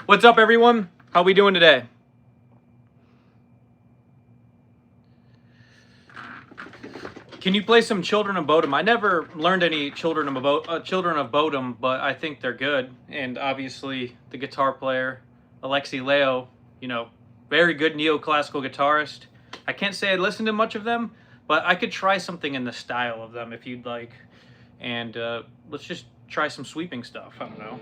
What's up, everyone? How we doing today? Can you play some Children of Bodom? I never learned any Children of Bodom, but I think they're good. And obviously, the guitar player, Alexi Leo, very good neoclassical guitarist. I can't say I listened to much of them, but I could try something in the style of them if you'd like. And let's just try some sweeping stuff. I don't know.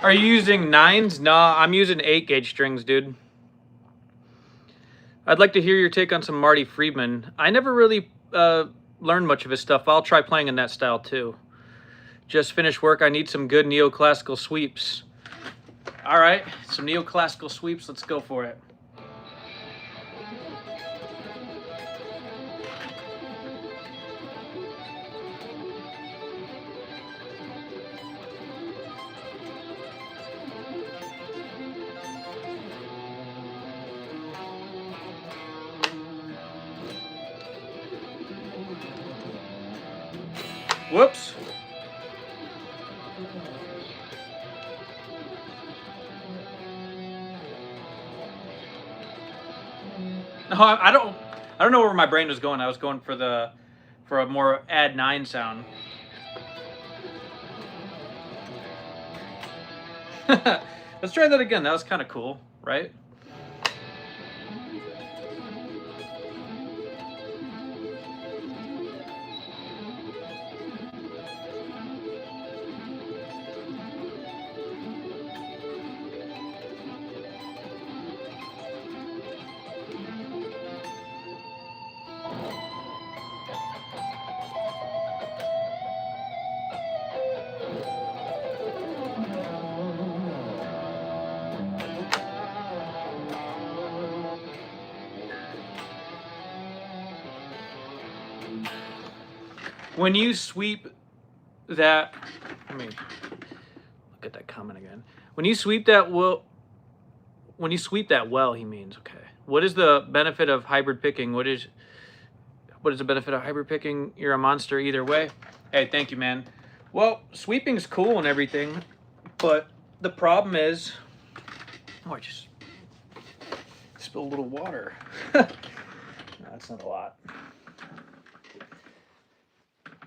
Are you using 9s? Nah, I'm using 8-gauge strings, dude. I'd like to hear your take on some Marty Friedman. I never really learned much of his stuff. I'll try playing in that style too. Just finished work. I need some good neoclassical sweeps. All right, some neoclassical sweeps. Let's go for it. Whoops. No, I don't know where my brain was going. I was going for a more add 9 sound. Let's try that again. That was kind of cool, right? When you sweep that, let me look at that comment again. When you sweep that well, he means, okay. What is the benefit of hybrid picking? What is the benefit of hybrid picking? You're a monster either way. Hey, thank you, man. Well, sweeping's cool and everything, but the problem is, I just spilled a little water. No, that's not a lot.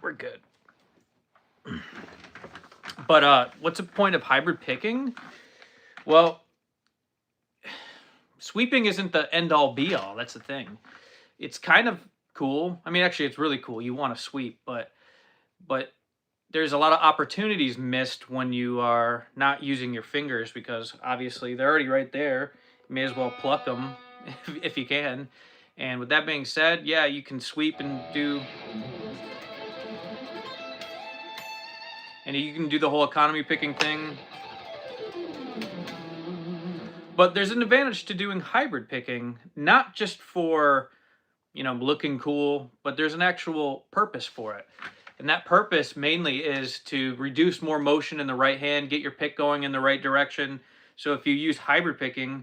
We're good. But what's the point of hybrid picking? Well, sweeping isn't the end-all be-all. That's the thing. It's kind of cool. I mean, actually, it's really cool. You want to sweep, but there's a lot of opportunities missed when you are not using your fingers, because obviously they're already right there. You may as well pluck them if you can. And with that being said, yeah, you can sweep and do... And you can do the whole economy picking thing. But there's an advantage to doing hybrid picking, not just for, looking cool, but there's an actual purpose for it. And that purpose mainly is to reduce more motion in the right hand, get your pick going in the right direction. So if you use hybrid picking,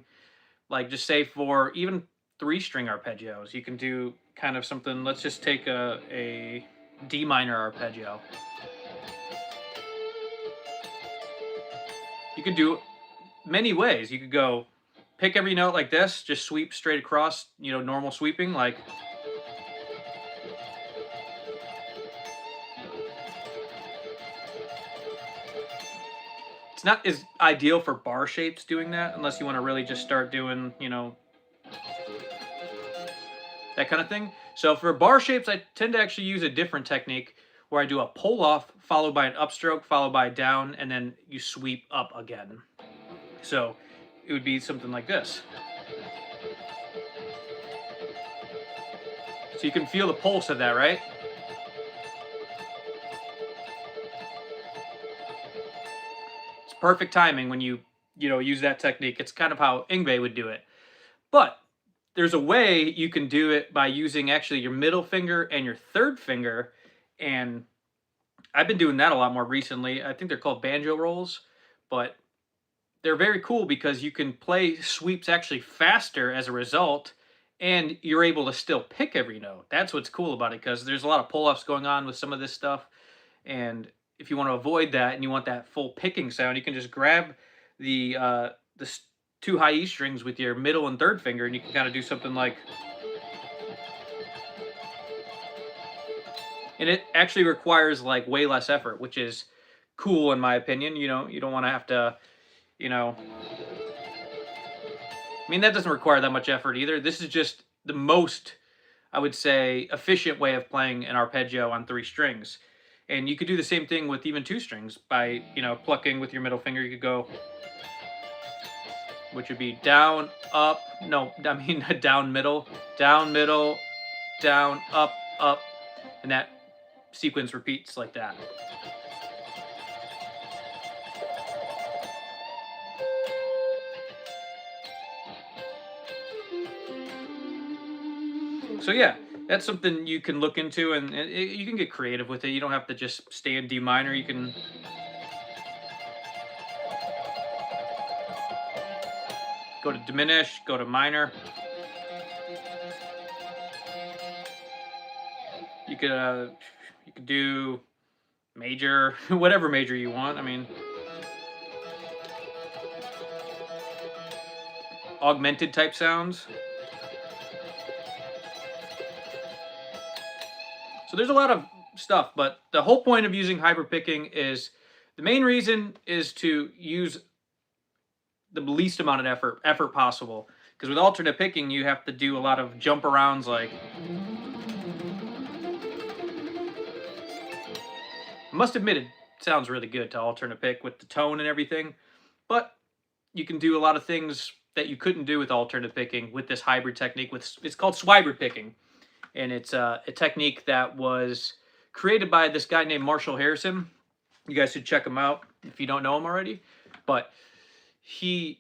like just say for even 3-string arpeggios, you can do kind of something. Let's just take a D minor arpeggio. You could do many ways. You could go pick every note like this, just sweep straight across, normal sweeping, like. It's not as ideal for bar shapes doing that, unless you want to really just start doing, that kind of thing. So for bar shapes, I tend to actually use a different technique where I do a pull off followed by an upstroke followed by a down, and then you sweep up again. So it would be something like this. So you can feel the pulse of that, right? It's perfect timing when you use that technique. It's kind of how Ingve would do it. But there's a way you can do it by using actually your middle finger and your third finger. And I've been doing that a lot more recently. I think they're called banjo rolls, but they're very cool because you can play sweeps actually faster as a result, and you're able to still pick every note. That's what's cool about it, because there's a lot of pull-offs going on with some of this stuff, and if you want to avoid that and you want that full picking sound, you can just grab the two high E strings with your middle and third finger, and you can kind of do something like. And it actually requires like way less effort, which is cool in my opinion. You don't want to have to, you know, I mean, that doesn't require that much effort either. This is just the most, I would say, efficient way of playing an arpeggio on 3 strings. And you could do the same thing with even 2 strings by, plucking with your middle finger. You could go, which would be down, up, no, I mean down, middle, down, up, and that sequence repeats like that. So yeah, that's something you can look into, and you can get creative with it. You don't have to just stay in D minor. You can go to diminish, go to minor. You could do major, whatever major you want. I mean, augmented type sounds. So there's a lot of stuff, but the whole point of using hybrid picking is, the main reason is to use the least amount of effort possible. Because with alternate picking, you have to do a lot of jump arounds, like. I must admit, it sounds really good to alternate pick with the tone and everything, but you can do a lot of things that you couldn't do with alternate picking with this hybrid technique. It's called swybrid picking, and it's a technique that was created by this guy named Marshall Harrison. You guys should check him out if you don't know him already. But he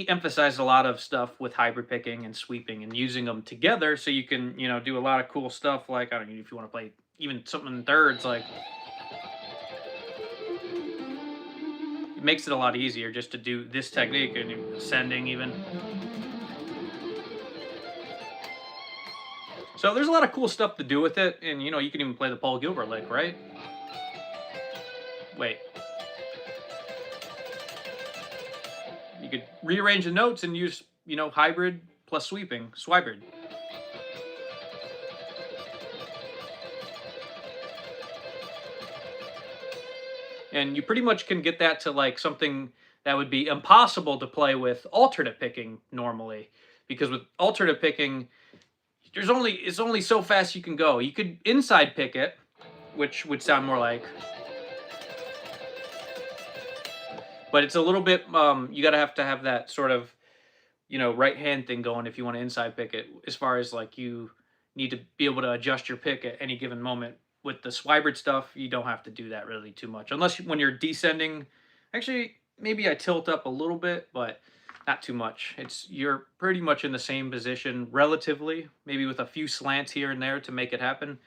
emphasized a lot of stuff with hybrid picking and sweeping and using them together, so you can do a lot of cool stuff. Like, I don't know if you want to play even something in thirds, like. It makes it a lot easier just to do this technique and ascending even. So there's a lot of cool stuff to do with it, and you can even play the Paul Gilbert lick, right? Wait. You could rearrange the notes and use, hybrid plus sweeping, swybrid. And you pretty much can get that to like something that would be impossible to play with alternate picking normally, because with alternate picking, it's only so fast you can go. You could inside pick it, which would sound more like, but it's a little bit you gotta have to have that sort of right hand thing going if you want to inside pick it, as far as like you need to be able to adjust your pick at any given moment. With the swybrid stuff, you don't have to do that really too much, unless when you're descending. Actually, maybe I tilt up a little bit, but not too much. You're pretty much in the same position relatively, maybe with a few slants here and there to make it happen.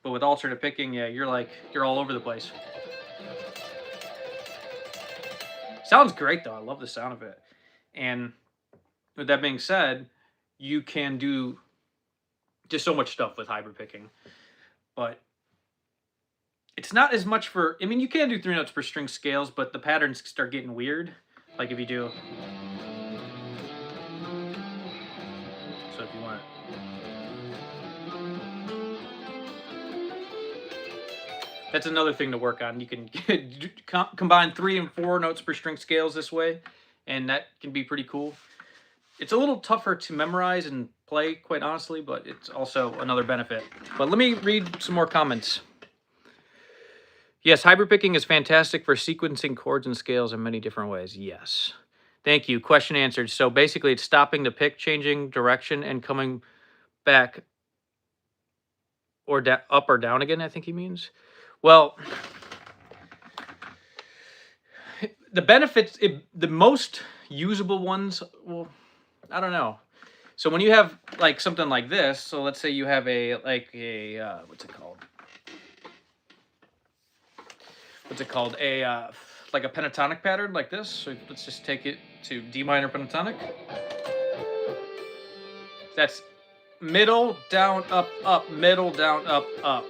But with alternate picking, yeah, you're all over the place. Sounds great though. I love the sound of it. And with that being said, you can do just so much stuff with hybrid picking, but it's not as much for. I mean, you can do 3 notes per string scales, but the patterns start getting weird. Like if you do. So if you want. That's another thing to work on. You can combine 3 and 4 notes per string scales this way, and that can be pretty cool. It's a little tougher to memorize and play, quite honestly, but it's also another benefit. But let me read some more comments. Yes, hybrid picking is fantastic for sequencing chords and scales in many different ways. Yes. Thank you. Question answered. So basically it's stopping the pick, changing direction, and coming back or up or down again, I think he means. Well, the benefits, the most usable ones, well, I don't know. So when you have like something like this, so let's say you have a what's it called? What's it called? Like a pentatonic pattern like this. So let's just take it to D minor pentatonic. That's middle, down, up, up, middle, down, up, up.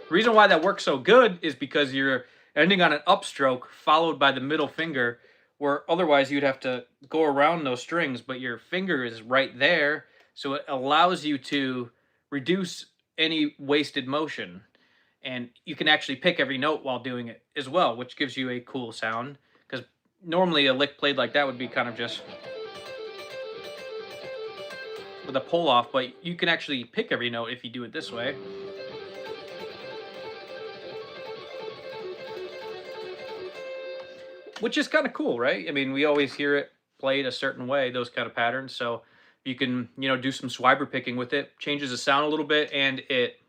Reason why that works so good is because you're ending on an upstroke followed by the middle finger, where otherwise you'd have to go around those strings, but your finger is right there, so it allows you to reduce any wasted motion. And you can actually pick every note while doing it as well, which gives you a cool sound, because normally a lick played like that would be kind of just with a pull off, but you can actually pick every note if you do it this way. Which is kind of cool, right? I mean, we always hear it played a certain way, those kind of patterns. So you can, do some swybrid picking with it, changes the sound a little bit, and it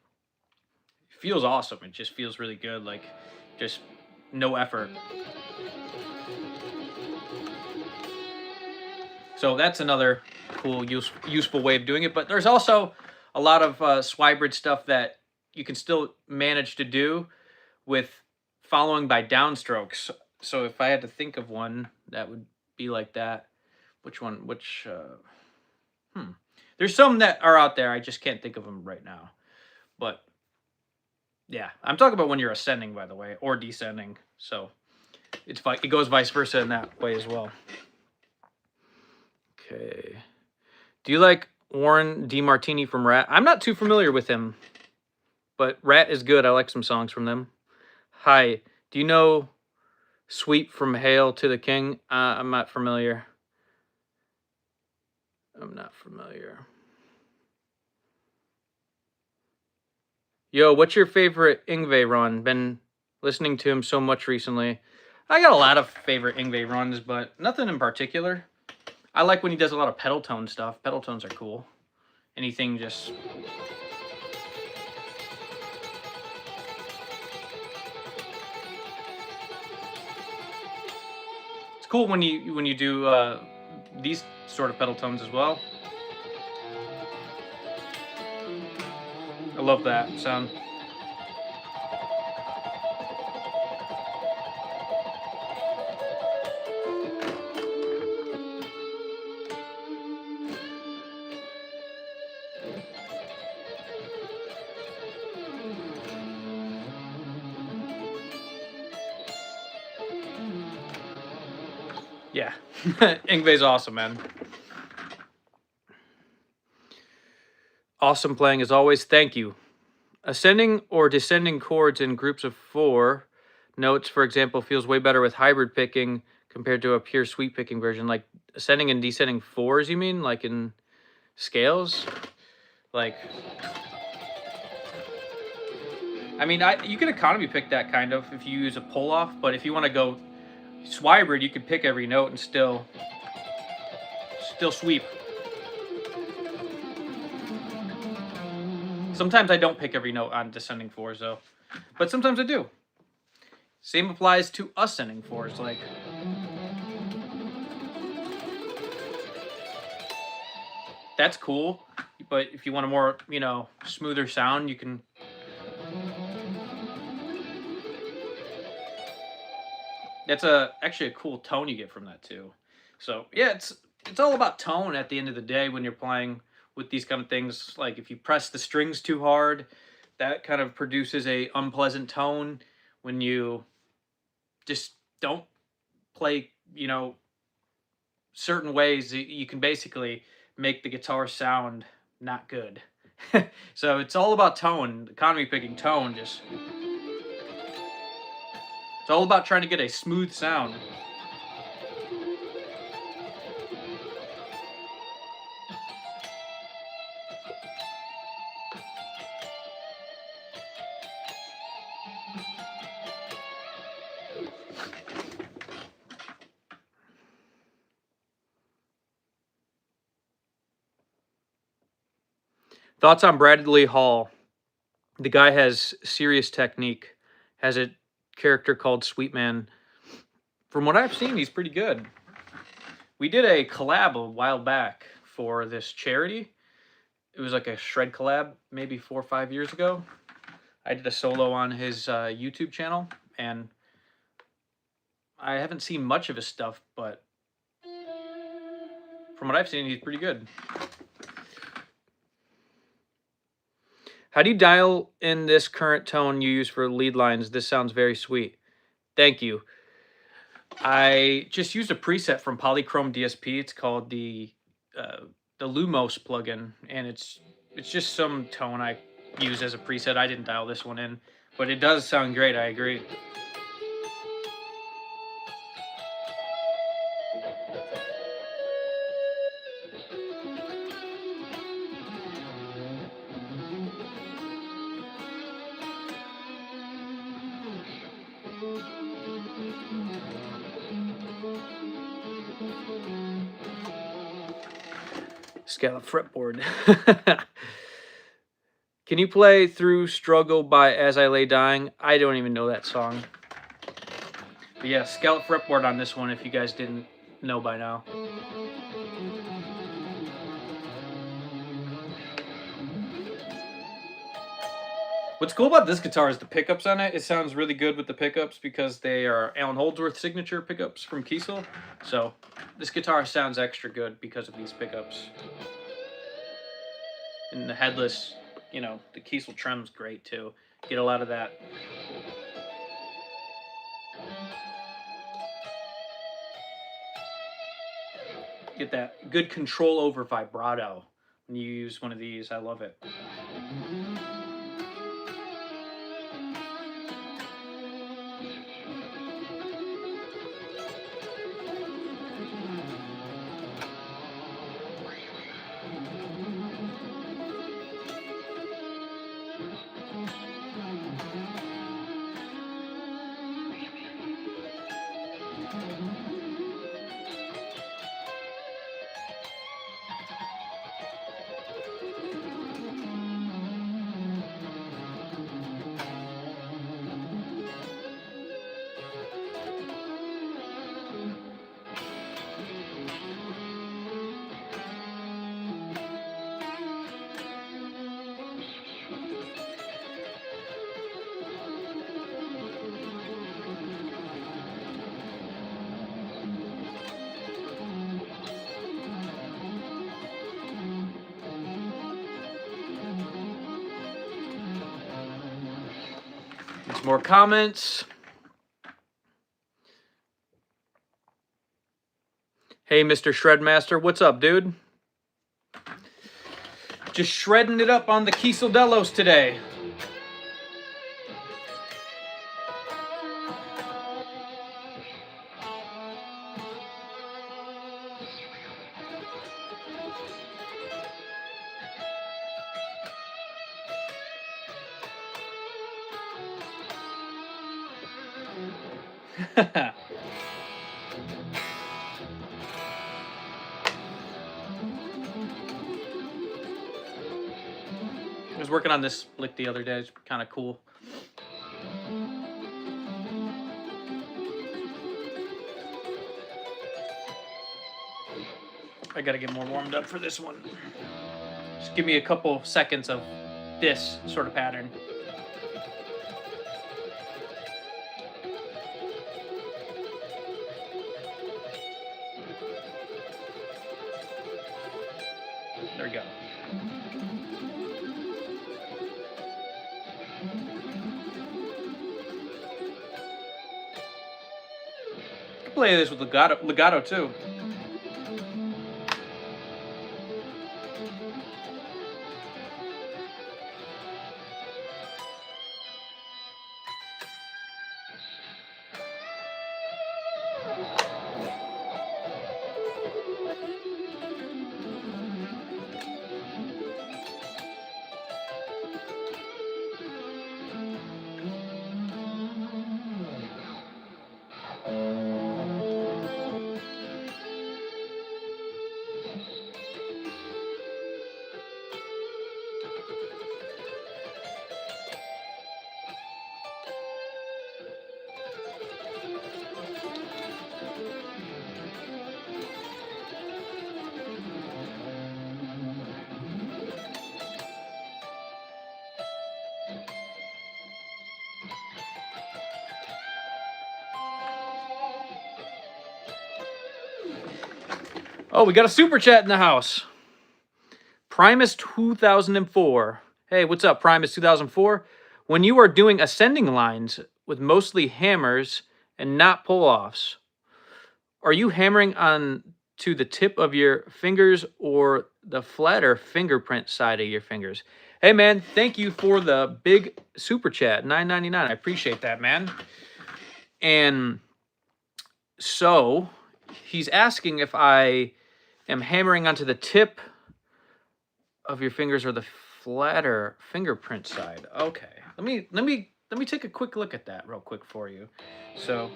feels awesome. It just feels really good, like just no effort. So that's another cool, useful way of doing it. But there's also a lot of swybrid stuff that you can still manage to do with following by downstrokes. So if I had to think of one that would be like that, which one? There's some that are out there. I just can't think of them right now. But yeah, I'm talking about when you're ascending, by the way, or descending. So it goes vice versa in that way as well. Okay. Do you like Warren DeMartini from Rat? I'm not too familiar with him, but Rat is good. I like some songs from them. Hi. Do you know Sweep from Hail to the King? I'm not familiar. Yo, what's your favorite Yngwie run? Been listening to him so much recently. I got a lot of favorite Yngwie runs, but nothing in particular. I like when he does a lot of pedal tone stuff. Pedal tones are cool. Anything just... It's cool when you do these sort of pedal tones as well. I love that sound. Yeah, Yngwie's awesome, man. Awesome playing as always. Thank you. Ascending or descending chords in groups of 4 notes, for example, feels way better with hybrid picking compared to a pure sweep picking version. Like ascending and descending 4s, you mean? Like in scales? Like... I mean, you can economy pick that kind of if you use a pull off, but if you want to go swybrid, you can pick every note and still sweep. Sometimes I don't pick every note on descending 4s though, but sometimes I do. Same applies to ascending 4s, like... That's cool, but if you want a more, smoother sound, you can... That's actually a cool tone you get from that too. So yeah, it's all about tone at the end of the day when you're playing with these kind of things. Like if you press the strings too hard, that kind of produces a unpleasant tone. When you just don't play, certain ways, you can basically make the guitar sound not good. So it's all about tone. Economy picking tone just... It's all about trying to get a smooth sound. Thoughts on Bradley Hall? The guy has serious technique. Has a character called Sweetman. From what I've seen, he's pretty good. We did a collab a while back for this charity. It was like a shred collab maybe 4 or 5 years ago. I did a solo on his YouTube channel, and I haven't seen much of his stuff, but from what I've seen, he's pretty good. How do you dial in this current tone you use for lead lines? This sounds very sweet. Thank you. I just used a preset from Polychrome DSP. It's called the Lumos plugin, and it's just some tone I use as a preset. I didn't dial this one in, but it does sound great. I agree. Scallop fretboard. Can you play Through Struggle by As I Lay Dying? I don't even know that song. But yeah, scallop fretboard on this one if you guys didn't know by now. What's cool about this guitar is the pickups on it. It sounds really good with the pickups because they are Alan Holdsworth signature pickups from Kiesel. So this guitar sounds extra good because of these pickups. And the headless, you know, the Kiesel trem's great too. Get a lot of that. Get that good control over vibrato when you use one of these. I love it. More comments. Hey, Mr. Shredmaster, what's up, dude? Just shredding it up on the Kiesel Delos today. I was working on this lick the other day. It's kind of cool. I gotta get more warmed up for this one. Just give me a couple seconds of this sort of pattern. There we go. Play this with legato too. Oh, we got a super chat in the house. Primus 2004. Hey, what's up, Primus 2004? When you are doing ascending lines with mostly hammers and not pull-offs, are you hammering on to the tip of your fingers or the flatter fingerprint side of your fingers? Hey, man, thank you for the big super chat, $9.99. I appreciate that, man. And so he's asking if I am hammering onto the tip of your fingers or the flatter fingerprint side. Okay, let me take a quick look at that real quick for you. So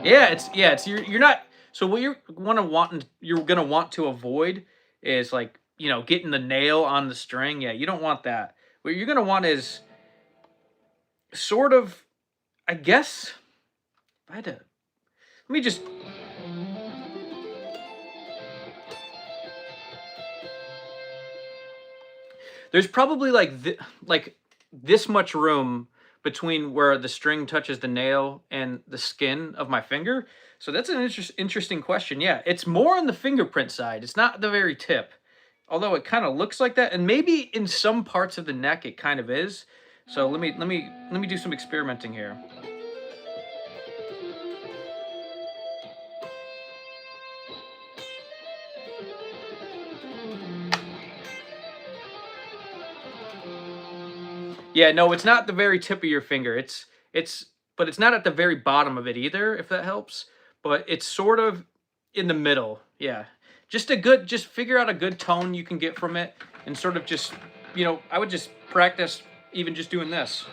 it's you're not. So what you're gonna want to avoid is, like, you know, getting the nail on the string. Yeah, you don't want that. What you're gonna want is sort of, I guess, if I had to, let me just. There's probably like this much room between where the string touches the nail and the skin of my finger. So that's an interesting question. Yeah, it's more on the fingerprint side. It's not the very tip, although it kind of looks like that, and maybe in some parts of the neck it kind of is. So let me do some experimenting here. Yeah, no, it's not the very tip of your finger. But it's not at the very bottom of it either, if that helps. But it's sort of in the middle. Yeah. Just figure out a good tone you can get from it, and sort of just, you know, I would just practice even just doing this.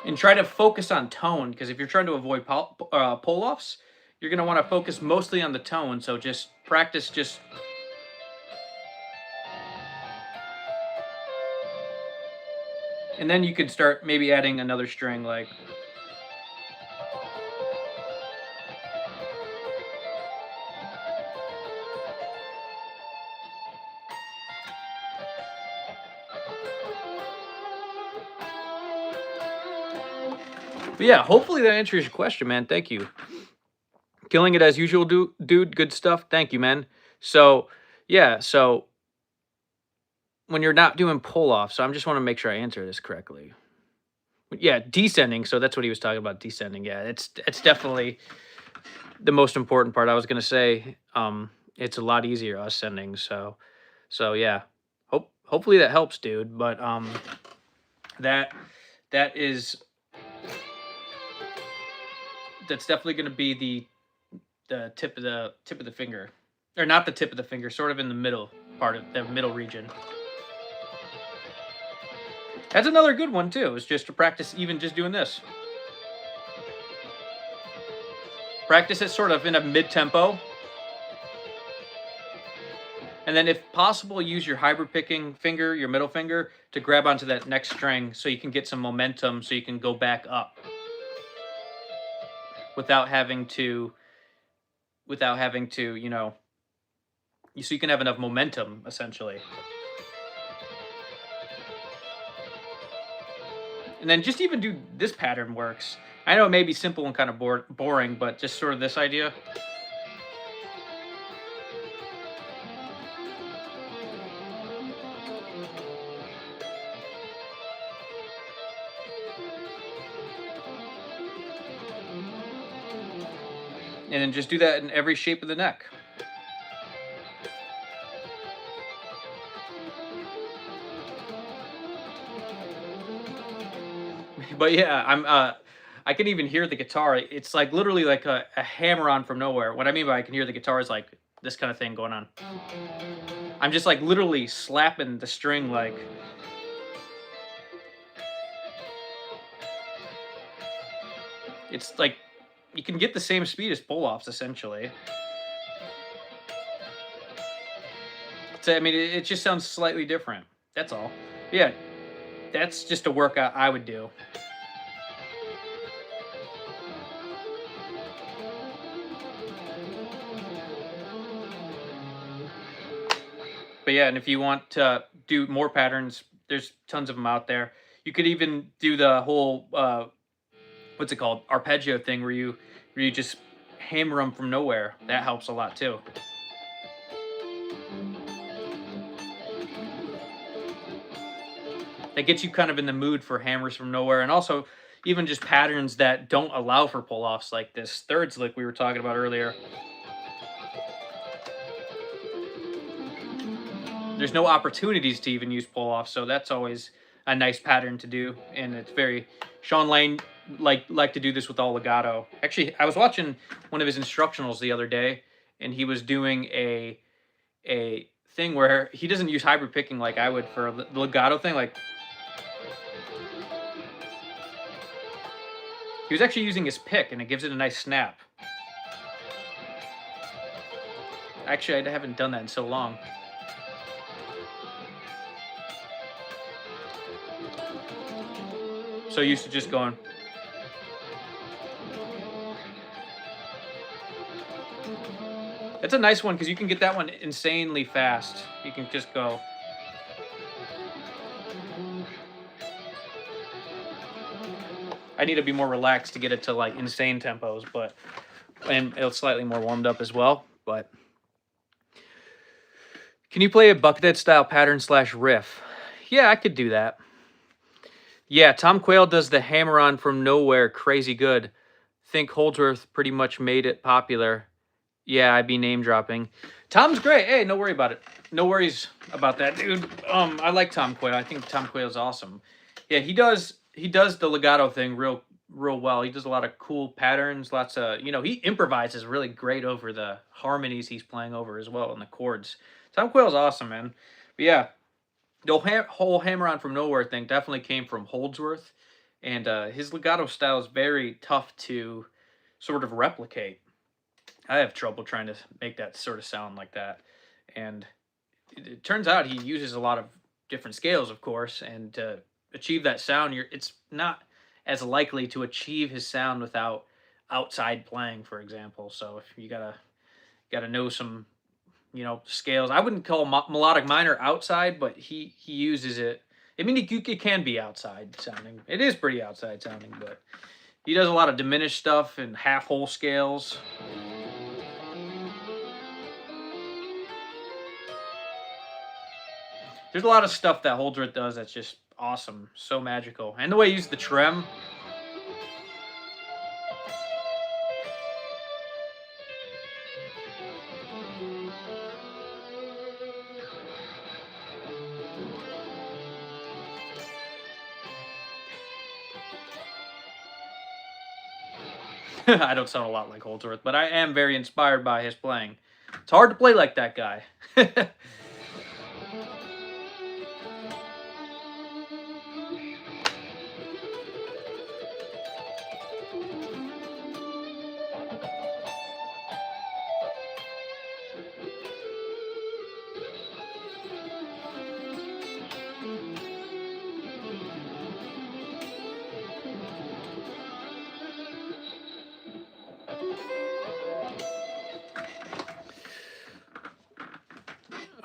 And try to focus on tone, because if you're trying to avoid pull-offs, you're going to want to focus mostly on the tone. So just practice just. And then you could start maybe adding another string, like. But yeah, hopefully that answers your question, man. Thank you. Killing it as usual, dude. Good stuff. Thank you, man. So, yeah, so when you're not doing pull-off, so I just want to make sure I answer this correctly. Yeah, descending. So that's what he was talking about, descending. Yeah, it's definitely the most important part. I was gonna say, it's a lot easier ascending. So yeah, hopefully that helps, dude. But that that is that's definitely gonna be the tip of the finger, or not the tip of the finger, sort of in the middle part of the middle region. That's another good one too, is just to practice even just doing this. Practice it sort of in a mid-tempo. And then if possible, use your hybrid picking finger, your middle finger, to grab onto that next string so you can get some momentum, so you can go back up without having to, you know, so you can have enough momentum, essentially. And then just even do this pattern works. I know it may be simple and kind of boring, but just sort of this idea. And then just do that in every shape of the neck. But yeah, I can even hear the guitar. It's like literally like a hammer on from nowhere. What I mean by I can hear the guitar is like this kind of thing going on. I'm just like literally slapping the string, like. It's like you can get the same speed as pull-offs, essentially. So, I mean, it just sounds slightly different. That's all. Yeah, that's just a workout I would do. But yeah, and if you want to do more patterns, there's tons of them out there. You could even do the whole what's it called, arpeggio thing, where you just hammer them from nowhere. That helps a lot too. That gets you kind of in the mood for hammers from nowhere, and also even just patterns that don't allow for pull offs, like this third lick we were talking about earlier. There's no opportunities to even use pull offs, so that's always a nice pattern to do, and it's very Sean Lane like to do this with all legato. Actually, I was watching one of his instructionals the other day, and he was doing a thing where he doesn't use hybrid picking like I would for the legato thing. Like, he was actually using his pick, and it gives it a nice snap. Actually, I haven't done that in so long. So used to just going. It's a nice one because you can get that one insanely fast. You can just go. I need to be more relaxed to get it to like insane tempos, but and it's slightly more warmed up as well. But can you play a Buckethead style pattern / riff? Yeah, I could do that. Yeah, Tom Quayle does the hammer on from nowhere crazy good. Think Holdsworth pretty much made it popular. Yeah, I'd be name dropping. Tom's great. Hey, no worry about it. No worries about that, dude. I like Tom Quayle. I think Tom Quayle's awesome. Yeah, he does the legato thing real well. He does a lot of cool patterns, lots of, he improvises really great over the harmonies he's playing over as well and the chords. Tom Quayle's awesome, man. But yeah, the whole hammer on from nowhere thing definitely came from Holdsworth, and his legato style is very tough to sort of replicate. I have trouble trying to make that sort of sound like that, and it turns out he uses a lot of different scales, of course, and to achieve that sound, it's not as likely to achieve his sound without outside playing, for example. So if you gotta know some scales. I wouldn't call melodic minor outside, but he uses it. I mean, it can be outside sounding. It is pretty outside sounding, but he does a lot of diminished stuff and half whole scales. There's a lot of stuff that Holdsworth does that's just awesome, so magical, and the way he uses the trem. I don't sound a lot like Holdsworth, but I am very inspired by his playing. It's hard to play like that guy.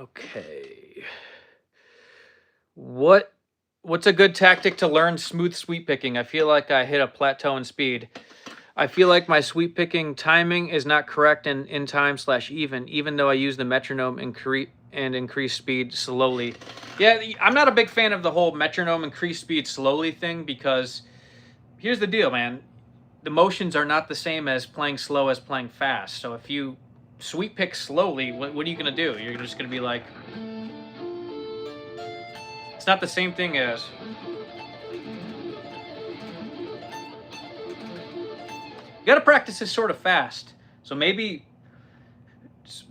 Okay. What's a good tactic to learn smooth sweep picking? I feel like I hit a plateau in speed. I feel like my sweep picking timing is not correct in time / even though I use the metronome and increase speed slowly. Yeah, I'm not a big fan of the whole metronome increase speed slowly thing, because here's the deal, man. The motions are not the same as playing slow as playing fast. So if you sweep pick slowly, what are you going to do? You're just going to be like... It's not the same thing as... You got to practice this sort of fast. So maybe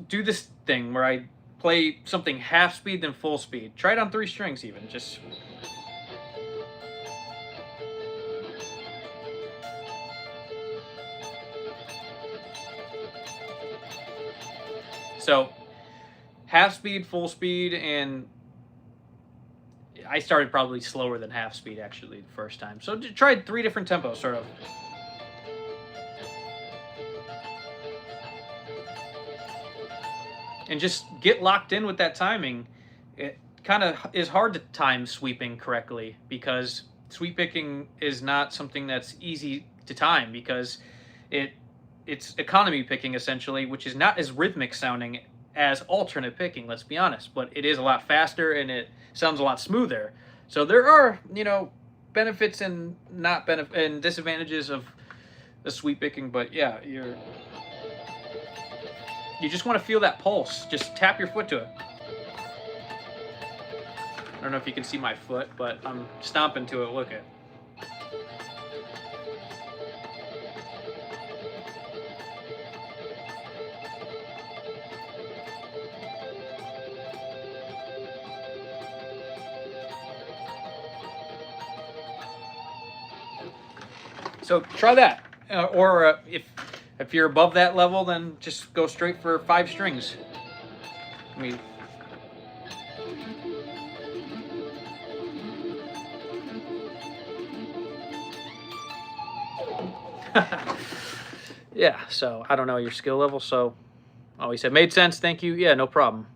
do this thing where I play something half speed then full speed. Try it on 3 strings even. Just... So, half speed, full speed, and I started probably slower than half speed actually the first time. So try 3 different tempos, sort of. and just get locked in with that timing. It kind of is hard to time sweeping correctly, because sweep picking is not something that's easy to time, because it's economy picking essentially, which is not as rhythmic sounding as alternate picking, let's be honest, but it is a lot faster and it sounds a lot smoother. So there are, benefits and not benefit and disadvantages of the sweep picking, but yeah, you just want to feel that pulse. Just tap your foot to it. I don't know if you can see my foot, but I'm stomping to it. Look at. So try that, or if you're above that level, then just go straight for 5 strings. I mean, yeah. So I don't know your skill level. So, oh, he said made sense. Thank you. Yeah, no problem.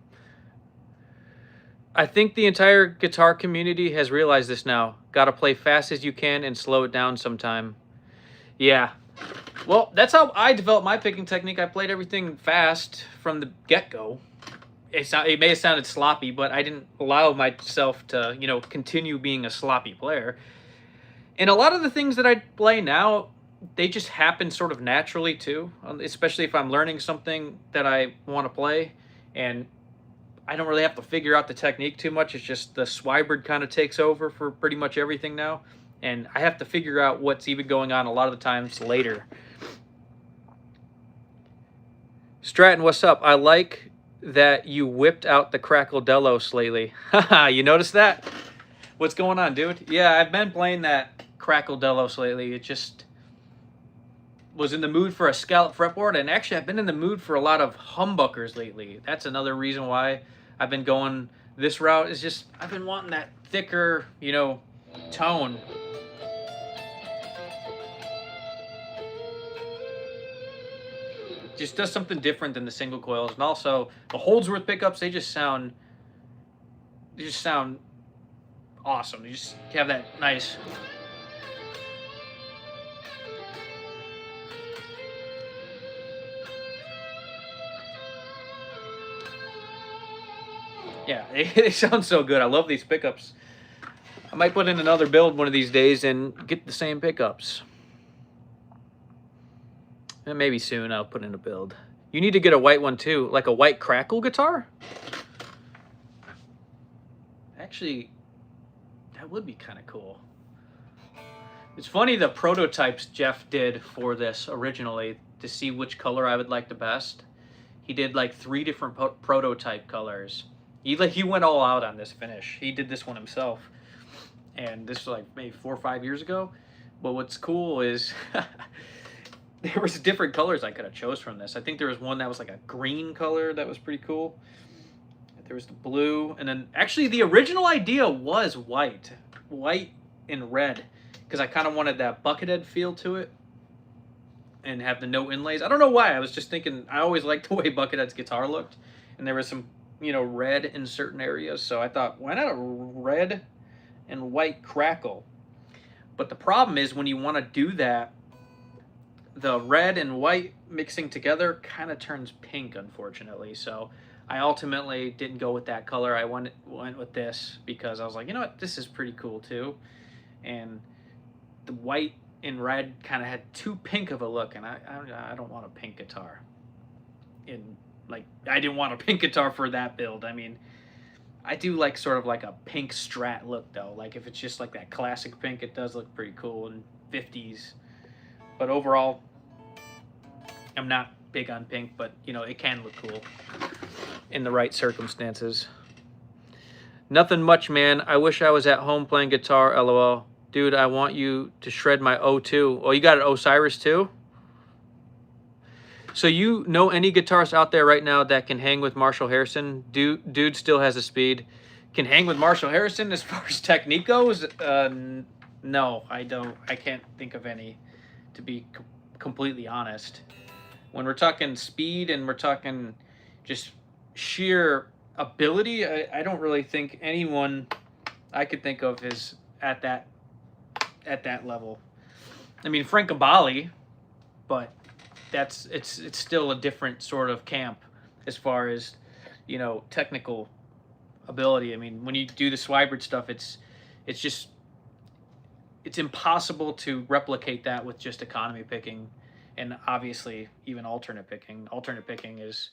I think the entire guitar community has realized this now. Got to play fast as you can and slow it down sometime. Yeah. Well, that's how I developed my picking technique. I played everything fast from the get-go. It may have sounded sloppy, but I didn't allow myself to, continue being a sloppy player. And a lot of the things that I play now, they just happen sort of naturally too, especially if I'm learning something that I want to play. And I don't really have to figure out the technique too much. It's just the swybrid kind of takes over for pretty much everything now. And I have to figure out what's even going on a lot of the times later. Straten, what's up? I like that you whipped out the Crackle Delos lately. Haha, you noticed that? What's going on, dude? Yeah, I've been playing that Crackle Delos lately. It just was in the mood for a scallop fretboard, and actually I've been in the mood for a lot of humbuckers lately. That's another reason why I've been going this route. Is just I've been wanting that thicker, tone. Just does something different than the single coils, and also the Holdsworth pickups. They just sound awesome. You just have that nice. Yeah, they sound so good. I love these pickups. I might put in another build one of these days and get the same pickups. And maybe soon I'll put in a build. You need to get a white one too, like a white Crackle guitar. Actually, that would be kind of cool. It's funny the prototypes Jeff did for this originally to see which color I would like the best. He did like 3 different prototype colors. He went all out on this finish. He did this one himself. And this was like maybe 4 or 5 years ago. But what's cool is there was different colors I could have chose from this. I think there was one that was like a green color that was pretty cool. There was the blue, and then actually the original idea was white and red, because I kind of wanted that buckethead feel to it and have the no inlays. I don't know why. I was just thinking I always liked the way Buckethead's guitar looked, and there was some red in certain areas, so I thought, why not a red and white Crackle? But the problem is when you want to do that, the red and white mixing together kind of turns pink, unfortunately. So I ultimately didn't go with that color. I went with this because I was like, you know what, this is pretty cool too. And the white and red kind of had too pink of a look, and I don't want a pink guitar. I didn't want a pink guitar for that build. I mean, I do like sort of like a pink Strat look though. Like if it's just like that classic pink, it does look pretty cool in 50s. But overall, I'm not big on pink, but it can look cool in the right circumstances. Nothing much, man. I wish I was at home playing guitar, LOL. Dude, I want you to shred my O2. Oh, you got an Osiris too? So you know any guitarists out there right now that can hang with Marshall Harrison? Dude still has a speed. Can hang with Marshall Harrison as far as technique goes? No, I don't. I can't think of any, to be completely honest. When we're talking speed and we're talking just sheer ability, I don't really think anyone I could think of is at that level. I mean, Frank Abali, but it's still a different sort of camp as far as, technical ability. I mean, when you do the swybrid stuff, it's just it's impossible to replicate that with just economy picking, and obviously even alternate picking. Alternate picking is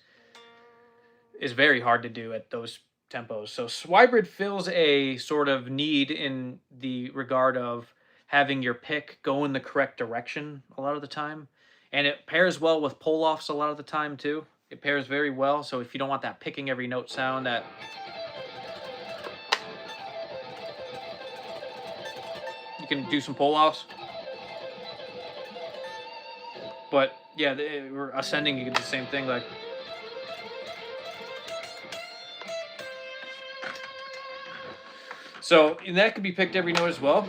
very hard to do at those tempos. So swybrid fills a sort of need in the regard of having your pick go in the correct direction a lot of the time. And it pairs well with pull offs a lot of the time too. It pairs very well. So if you don't want that picking every note sound, that you can do some pull offs. But yeah, we're ascending, you get the same thing. Like, so that could be picked every note as well.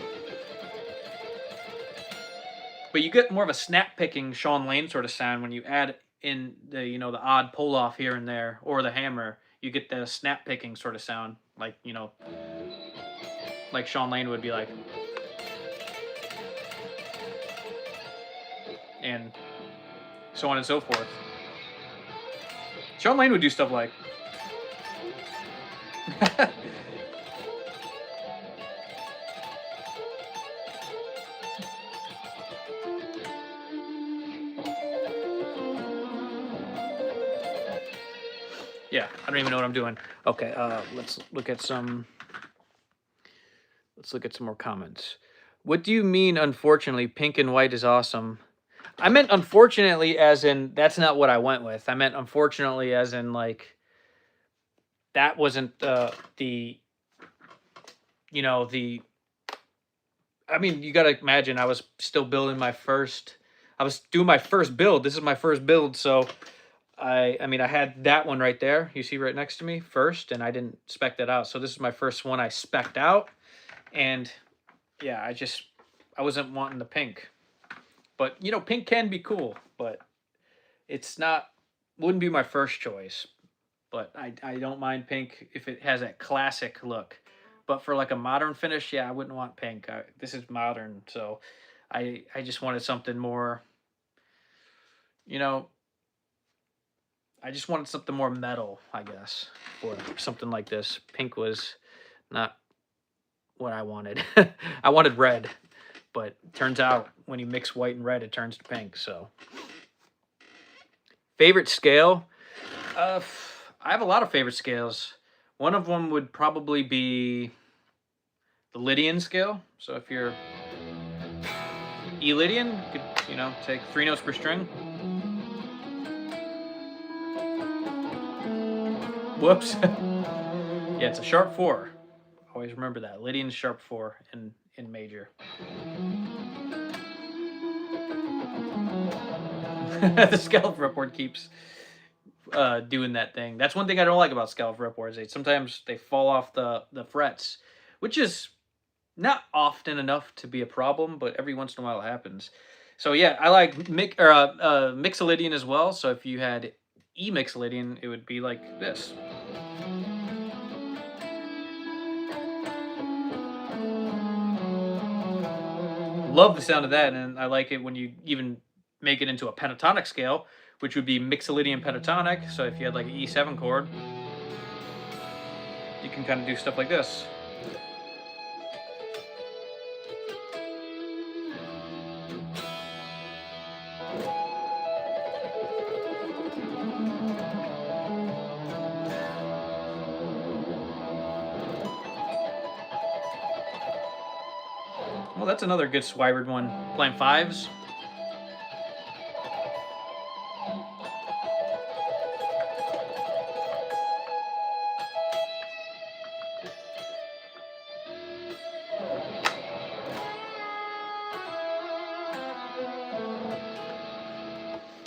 But you get more of a snap picking Sean Lane sort of sound when you add in the the odd pull off here and there, or the hammer. You get the snap picking sort of sound, like like Sean Lane would be like, and so on and so forth. Sean Lane would do stuff like. Yeah, I don't even know what I'm doing. Okay, let's look at some more comments. What do you mean, unfortunately, pink and white is awesome? I meant unfortunately as in that's not what I went with. I meant unfortunately as in like that wasn't the the I mean, you got to imagine I was still building I was doing my first build. This is my first build, so I mean, I had that one right there. You see right next to me first, and I didn't spec that out. So this is my first one I specced out, and yeah, I wasn't wanting the pink. But pink can be cool, but it's not wouldn't be my first choice. But I don't mind pink if it has that classic look. But for like a modern finish, yeah, I wouldn't want pink. This is modern, so I just wanted something more, you know, I just wanted something more metal, I guess, for something like this. Pink was not what I wanted. I wanted red, but turns out when you mix white and red, it turns to pink. So, favorite scale? I have a lot of favorite scales. One of them would probably be the Lydian scale. So if you're E Lydian, you could take 3 notes per string. Whoops. Yeah, it's a sharp 4. Always remember that. Lydian sharp 4 in major. The scallop fretboard keeps doing that thing. That's one thing I don't like about scallop fretboards. Sometimes they fall off the frets, which is not often enough to be a problem, but every once in a while it happens. So yeah, I like Mixolydian as well. So if you had E Mixolydian, it would be like this. Love the sound of that, and I like it when you even make it into a pentatonic scale, which would be Mixolydian pentatonic. So if you had like an E7 chord, you can kind of do stuff like this. Well, that's another good swybrid one. Playing 5s.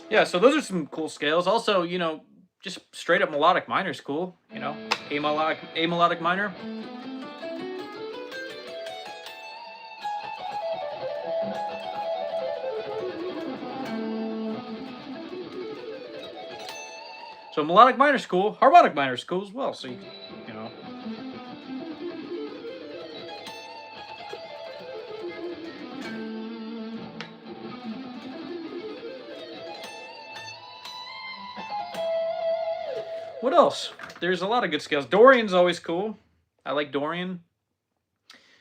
Yeah, so those are some cool scales. Also, just straight up melodic minor is cool. A melodic minor. So So melodic minor's cool, harmonic minor's cool as well. So you know. What else? There's a lot of good scales. Dorian's always cool. I like Dorian.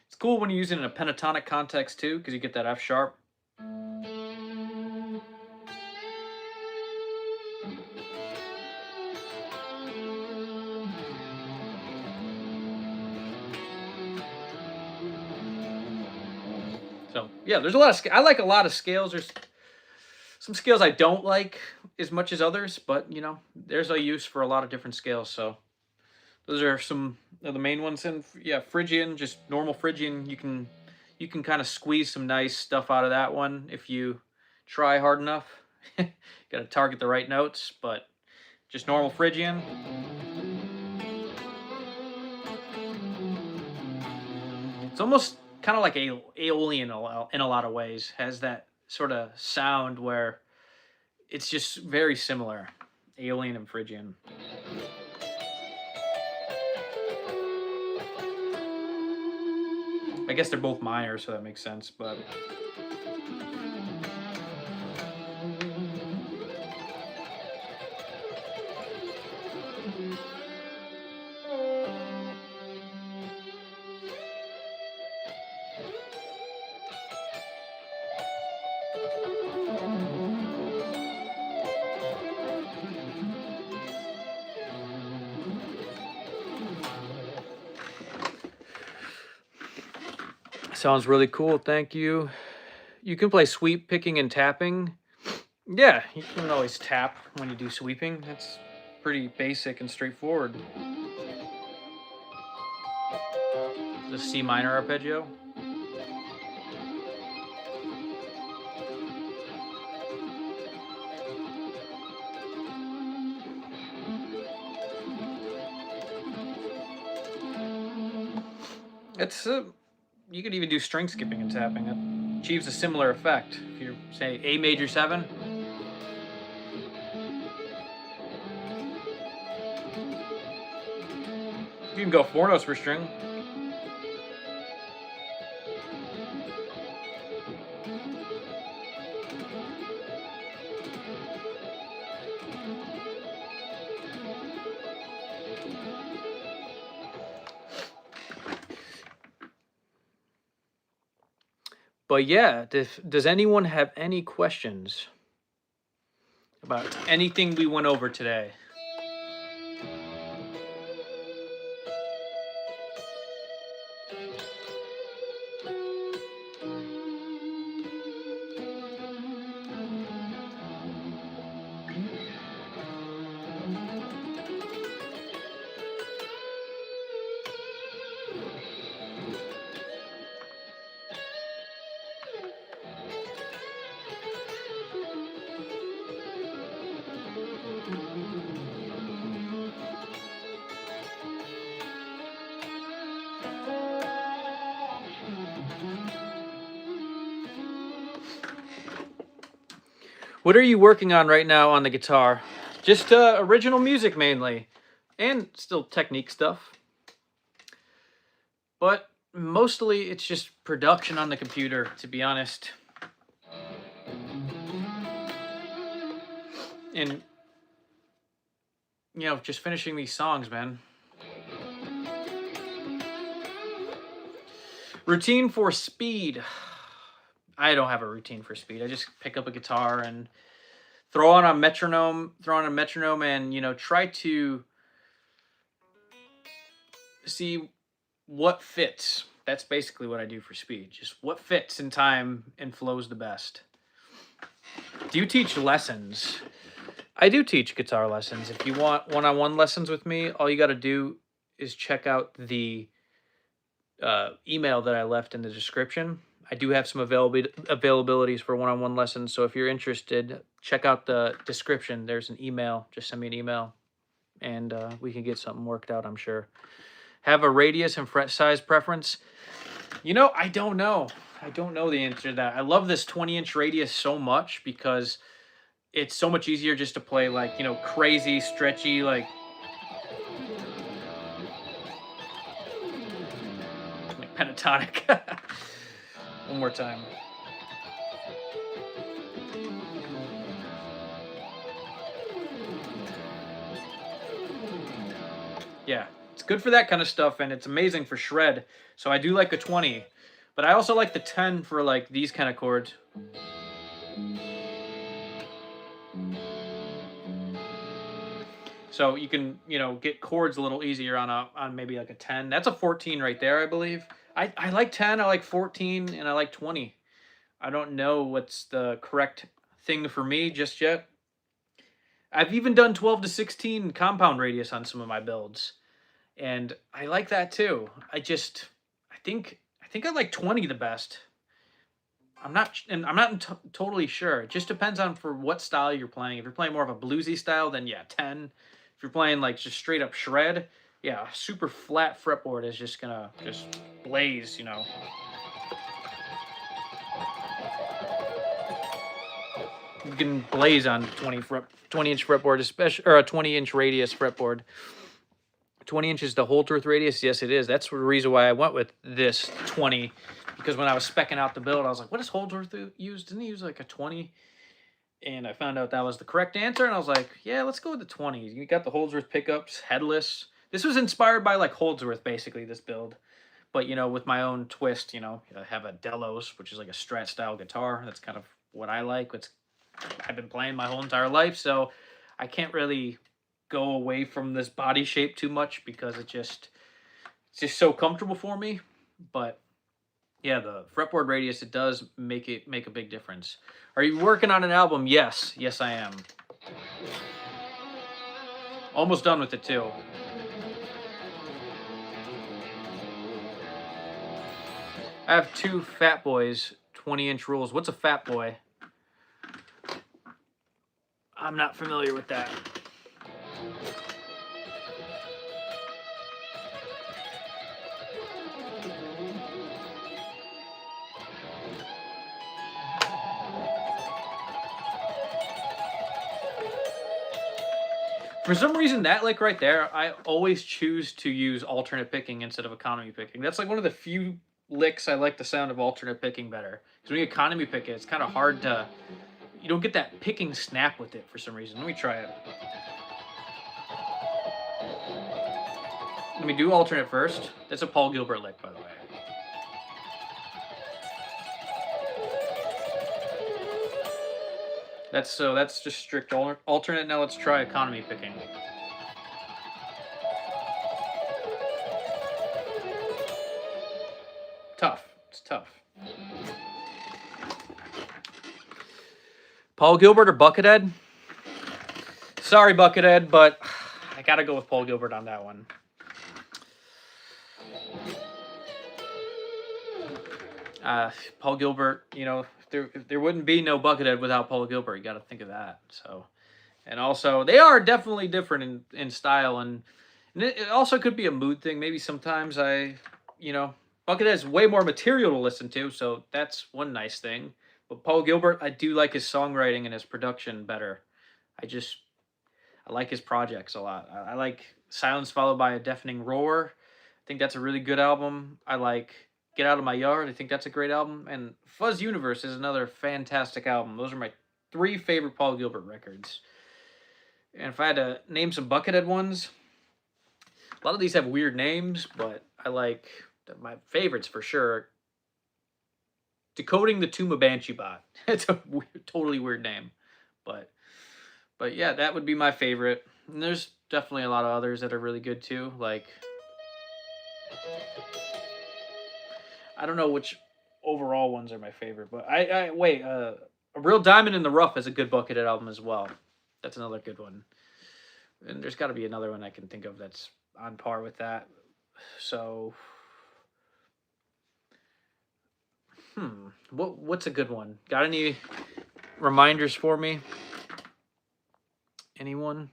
It's cool when you use it in a pentatonic context too, because you get that F sharp. So yeah, there's a lot of. I like a lot of scales. There's some scales I don't like as much as others, but you know, there's a use for a lot of different scales. So those are some of the main ones. And yeah, Phrygian, just normal Phrygian. You can kind of squeeze some nice stuff out of that one if you try hard enough. Got to target the right notes, but just normal Phrygian. It's almost kind of like Aeolian in a lot of ways. Has that sort of sound where it's just very similar. Aeolian and Phrygian. I guess they're both minor, so that makes sense, but sounds really cool. Thank you. You can play sweep picking and tapping. Yeah, you can always tap when you do sweeping. That's pretty basic and straightforward. The C minor arpeggio. It's you could even do string skipping and tapping. It achieves a similar effect. If you say A major 7. You can go 4 notes per string. But yeah, does anyone have any questions about anything we went over today? What are you working on right now on the guitar? Just original music mainly, and still technique stuff. But mostly it's just production on the computer, to be honest. And, you know, just finishing these songs, man. Routine for speed. I don't have a routine for speed. I just pick up a guitar and throw on a metronome, and, you know, try to see what fits. That's basically what I do for speed. Just what fits in time and flows the best. Do you teach lessons? I do teach guitar lessons. If you want one-on-one lessons with me, all you got to do is check out the email that I left in the description. I do have some availabilities for one-on-one lessons, so if you're interested, check out the description. There's an email. Just send me an email, and we can get something worked out, I'm sure. Have a radius and fret size preference? You know, I don't know. I don't know the answer to that. I love this 20-inch radius so much because it's so much easier just to play like, you know, crazy, stretchy, like pentatonic. One more time. Yeah, it's good for that kind of stuff, and it's amazing for shred. So I do like a 20, but I also like the 10 for like these kind of chords. So you can, you know, get chords a little easier on maybe like a 10. That's a 14 right there, I believe. I like 10, I like 14, and I like 20. I don't know what's the correct thing for me just yet. I've even done 12 to 16 compound radius on some of my builds, and I like that too. I think I like 20 the best. I'm not totally sure. It just depends on for what style you're playing. If you're playing more of a bluesy style, then yeah, 10. If you're playing like just straight up shred, yeah, a super flat fretboard is just gonna just blaze, you know. You can blaze on 20-inch fretboard, especially, or a 20-inch radius fretboard. 20 inches the Holdsworth radius, yes it is. That's the reason why I went with this 20, because when I was speccing out the build, I was like, what does Holdsworth use? Didn't he use like a 20? And I found out that was the correct answer, and I was like, yeah, let's go with the 20. You got the Holdsworth pickups, headless. This was inspired by like Holdsworth, basically, this build. But, you know, with my own twist, you know, I have a Delos, which is like a Strat style guitar. That's kind of what I like. I've been playing my whole entire life, so I can't really go away from this body shape too much because it's just so comfortable for me. But yeah, the fretboard radius, it does make a big difference. Are you working on an album? Yes, I am. Almost done with it too. I have two Fat Boys 20-inch rules. What's a Fat Boy? I'm not familiar with that. For some reason, that lick right there, I always choose to use alternate picking instead of economy picking. That's like one of the few licks I like the sound of alternate picking better. Because when you economy pick it, it's kind of hard to... You don't get that picking snap with it for some reason. Let me try it. Let me do alternate first. That's a Paul Gilbert lick, by the way. That's just strict alternate. Now let's try economy picking. Tough. It's tough. Paul Gilbert or Buckethead? Sorry, Buckethead, but I gotta go with Paul Gilbert on that one. Paul Gilbert, you know, there wouldn't be no Buckethead without Paul Gilbert. You got to think of that. So, and also they are definitely different in style, and it also could be a mood thing. Maybe sometimes you know, Buckethead has way more material to listen to, so that's one nice thing. But Paul Gilbert, I do like his songwriting and his production better. I like his projects a lot. I like Silence Followed by a Deafening Roar. I think that's a really good album. I like Get Out of My Yard. I think that's a great album. And Fuzz Universe is another fantastic album. Those are my 3 favorite Paul Gilbert records. And if I had to name some Buckethead ones, a lot of these have weird names, but I like my favorites for sure. Decoding the Tomb of Banshee Bot. It's a totally weird name. But yeah, that would be my favorite. And there's definitely a lot of others that are really good too. Like, I don't know which overall ones are my favorite, but wait, A Real Diamond in the Rough is a good Buckethead album as well. That's another good one. And there's got to be another one I can think of that's on par with that. So, what's a good one? Got any reminders for me? Anyone?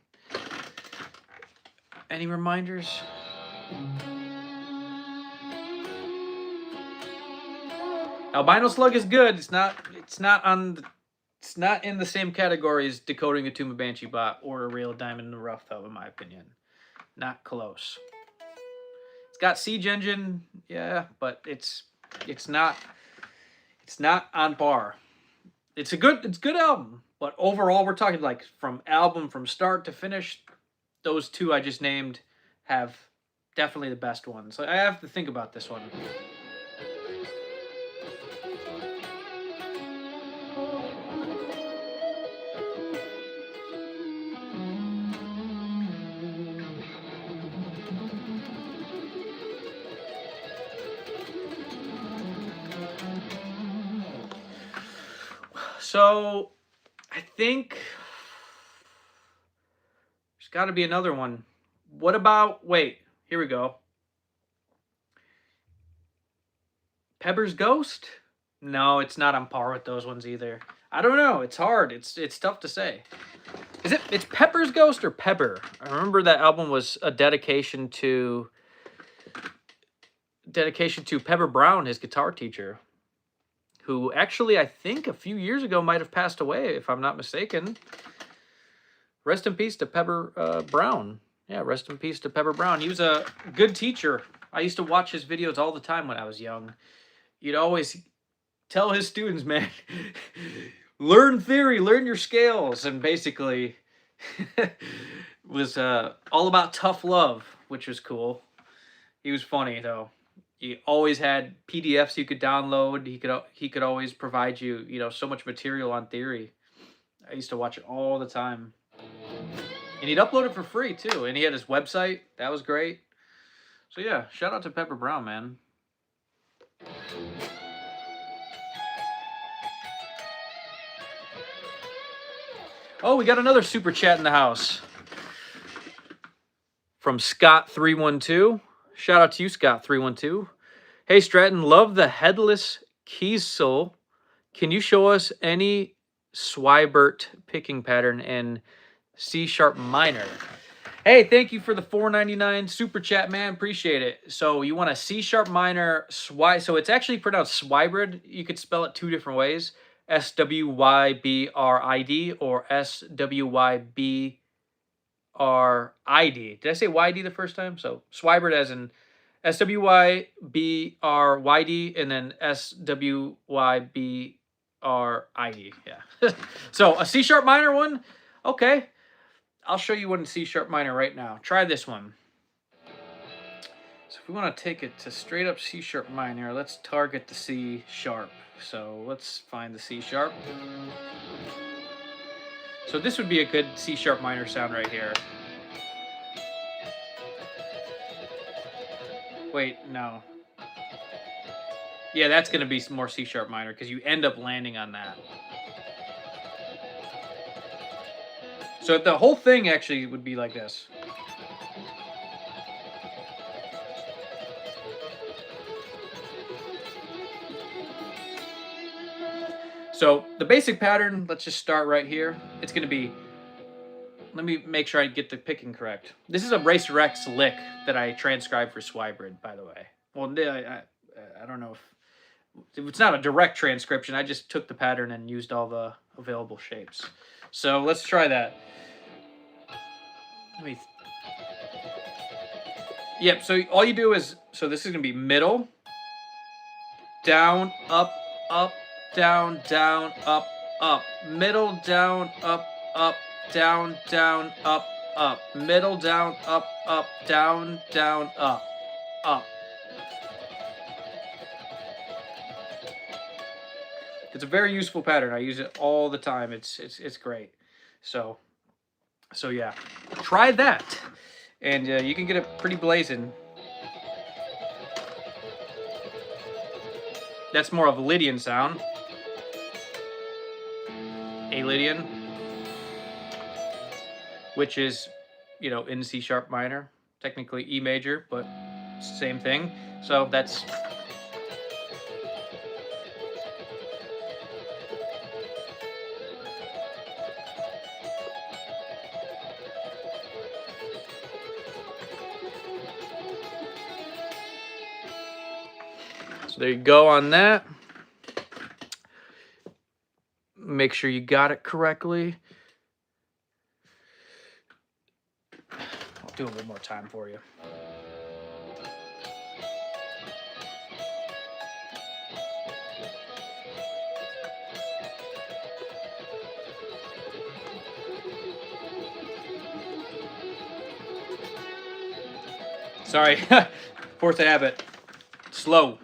Any reminders? Albino Slug is good. It's not on It's not in the same category as decoding a Tuma Banshee bot or a real diamond in the rough, though, in my opinion. Not close. It's got Siege Engine, yeah, but it's not on par. It's a good album, but overall, we're talking like from start to finish. Those two I just named have definitely the best ones. I have to think about this one. So, I think there's got to be another one. What about, wait, here we go. Pepper's Ghost? No, it's not on par with those ones either. I don't know. It's hard. It's tough to say. It's Pepper's Ghost or Pepper? I remember that album was a dedication to Pepper Brown, his guitar teacher, who actually I think a few years ago might have passed away, if I'm not mistaken. Rest in peace to Pepper Brown. Yeah, rest in peace to Pepper Brown. He was a good teacher. I used to watch his videos all the time when I was young. He'd always tell his students, man, learn theory, learn your scales, and basically was all about tough love, which was cool. He was funny, though. He always had PDFs you could download. He could always provide you, so much material on theory. I used to watch it all the time. And he'd upload it for free, too. And he had his website. That was great. So, yeah, shout out to Pepper Brown, man. Oh, we got another super chat in the house. From Scott312. Shout out to you, Scott312. Hey, Straten, love the headless Kiesel. Can you show us any swybrid picking pattern in C# minor? Hey, thank you for the $4.99 super chat, man. Appreciate it. So you want a C# minor so it's actually pronounced swybrid. You could spell it two different ways. SWYBRID or SWYBRID. Did I say YD the first time? So swybrid as in SWYBRYD and then SWYBRID. Yeah. So a C# minor one? Okay. I'll show you one in C# minor right now. Try this one. So if we want to take it to straight up C# minor, let's target the C#. So let's find the C#. So this would be a good C# minor sound right here. Wait, no. Yeah, that's going to be some more C# minor because you end up landing on that. So the whole thing actually would be like this. So the basic pattern, let's just start right here. It's going to be, let me make sure I get the picking correct. This is a Racer X lick that I transcribed for swybrid, by the way. Well, I don't know if it's not a direct transcription. I just took the pattern and used all the available shapes. So let's try that. Yep, so all you do is, so this is going to be middle, down, up, up, down, down, up, up, middle, down, up, down, down, up, middle, down, up, down, down, up. It's a very useful pattern. I use it all the time. It's great. So yeah, try that, and you can get it pretty blazing. That's more of a Lydian sound. A Lydian, which is, in C# minor, technically E major, but same thing. So that's. So there you go on that. make sure you got it correctly. I'll do it one more time for you. Sorry, fourth habit, slow.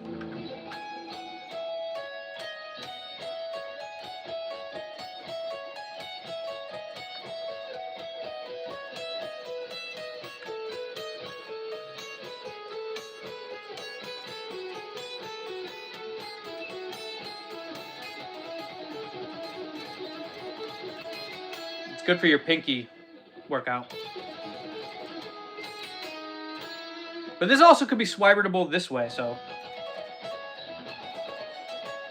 It's good for your pinky workout. But this also could be swybridable this way, so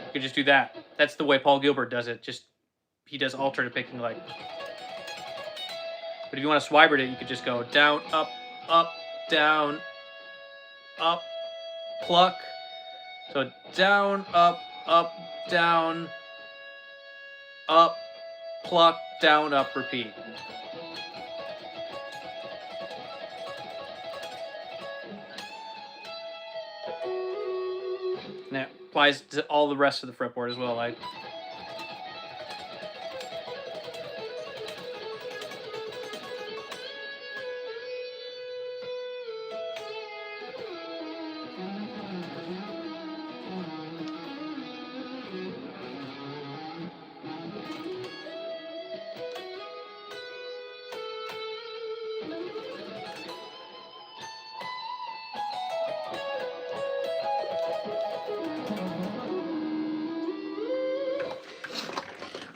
you could just do that. That's the way Paul Gilbert does it. Just he does alternate picking, like. But if you want to swybrid it, you could just go down, up, down, up, pluck. So down, up, down, up, pluck, down, up, repeat. And that applies to all the rest of the fretboard as well. Like.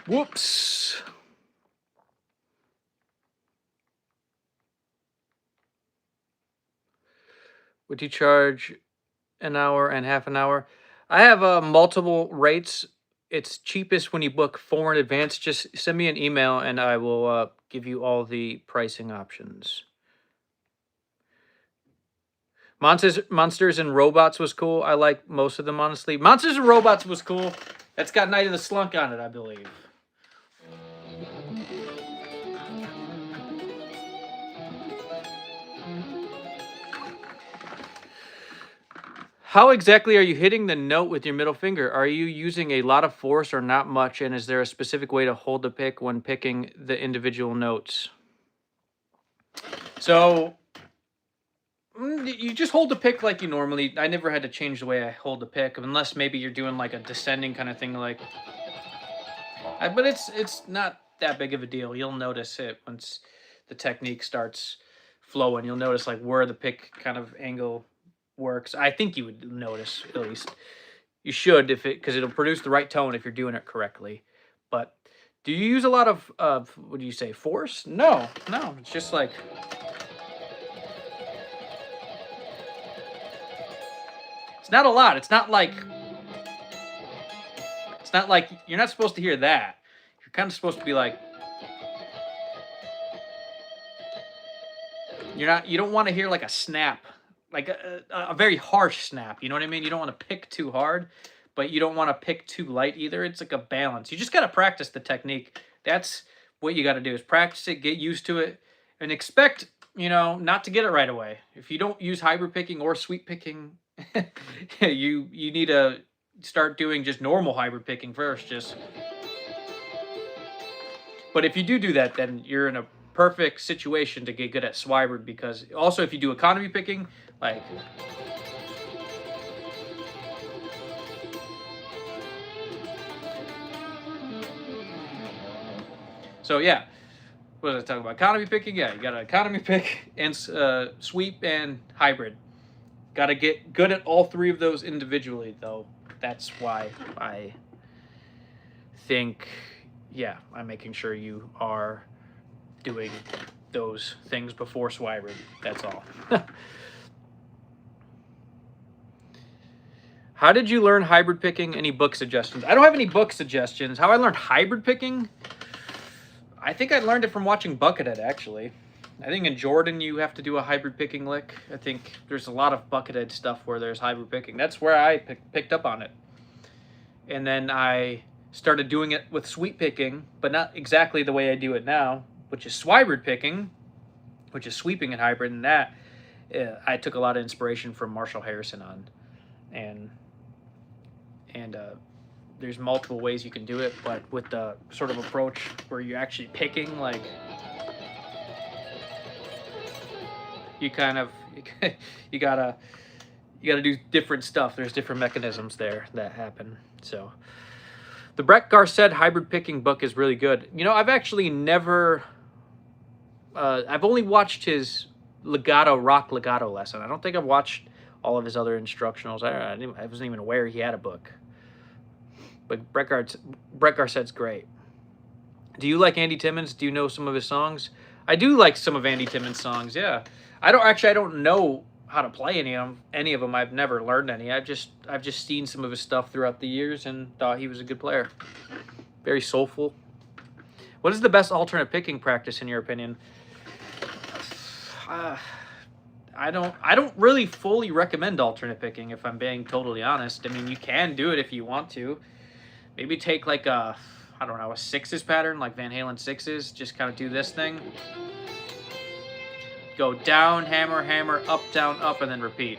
Whoops. Would you charge an hour and half an hour? I have multiple rates. It's cheapest when you book 4 in advance. Just send me an email and I will give you all the pricing options. Monsters and Robots was cool. I like most of them, honestly. Monsters and Robots was cool. That's got Night of the Slunk on it, I believe. How exactly are you hitting the note with your middle finger? Are you using a lot of force or not much? And is there a specific way to hold the pick when picking the individual notes? So you just hold the pick like you normally. I never had to change the way I hold the pick, unless maybe you're doing like a descending kind of thing, like. But it's not that big of a deal. You'll notice it once the technique starts flowing. You'll notice like where the pick kind of angle works. I think you would notice, at least. You should, because it'll produce the right tone if you're doing it correctly. But do you use a lot of what do you say, force? No. It's just like. It's not a lot. It's not like you're not supposed to hear that. You're kind of supposed to be like. You don't want to hear like a snap. Like a very harsh snap, you know what I mean? You don't want to pick too hard, but you don't want to pick too light either. It's like a balance. You just got to practice the technique. That's what you got to do, is practice it, get used to it, and expect, not to get it right away. If you don't use hybrid picking or sweep picking, you need to start doing just normal hybrid picking first. But if you do that, then you're in a perfect situation to get good at swybrid, because also if you do economy picking, like. So yeah, what was I talking about? Economy picking, yeah, you got to economy pick and sweep and hybrid. Got to get good at all three of those individually, though. That's why I think, yeah, I'm making sure you are doing those things before swybrid. That's all. How did you learn hybrid picking? Any book suggestions? I don't have any book suggestions. How I learned hybrid picking? I think I learned it from watching Buckethead, actually. I think in Jordan you have to do a hybrid picking lick. I think there's a lot of Buckethead stuff where there's hybrid picking. That's where I picked up on it. And then I started doing it with sweep picking, but not exactly the way I do it now, which is swybrid picking, which is sweeping and hybrid. And that I took a lot of inspiration from Marshall Harrison on. And there's multiple ways you can do it, but with the sort of approach where you're actually picking, like you kind of you gotta do different stuff. There's different mechanisms there that happen. So the Brett Garcet hybrid picking book is really good. You know, I've actually never I've only watched his rock legato lesson. I don't think I've watched all of his other instructionals. I wasn't even aware he had a book. But Brett Garcet's great. Do you like Andy Timmons? Do you know some of his songs? I do like some of Andy Timmons' songs, yeah. I don't know how to play any of them. I've never learned any. I've just seen some of his stuff throughout the years and thought he was a good player. Very soulful. What is the best alternate picking practice in your opinion? I don't really fully recommend alternate picking, if I'm being totally honest. I mean, you can do it if you want to. Maybe take like a sixes pattern, like Van Halen sixes. Just kind of do this thing. Go down, hammer, hammer, up, down, up, and then repeat.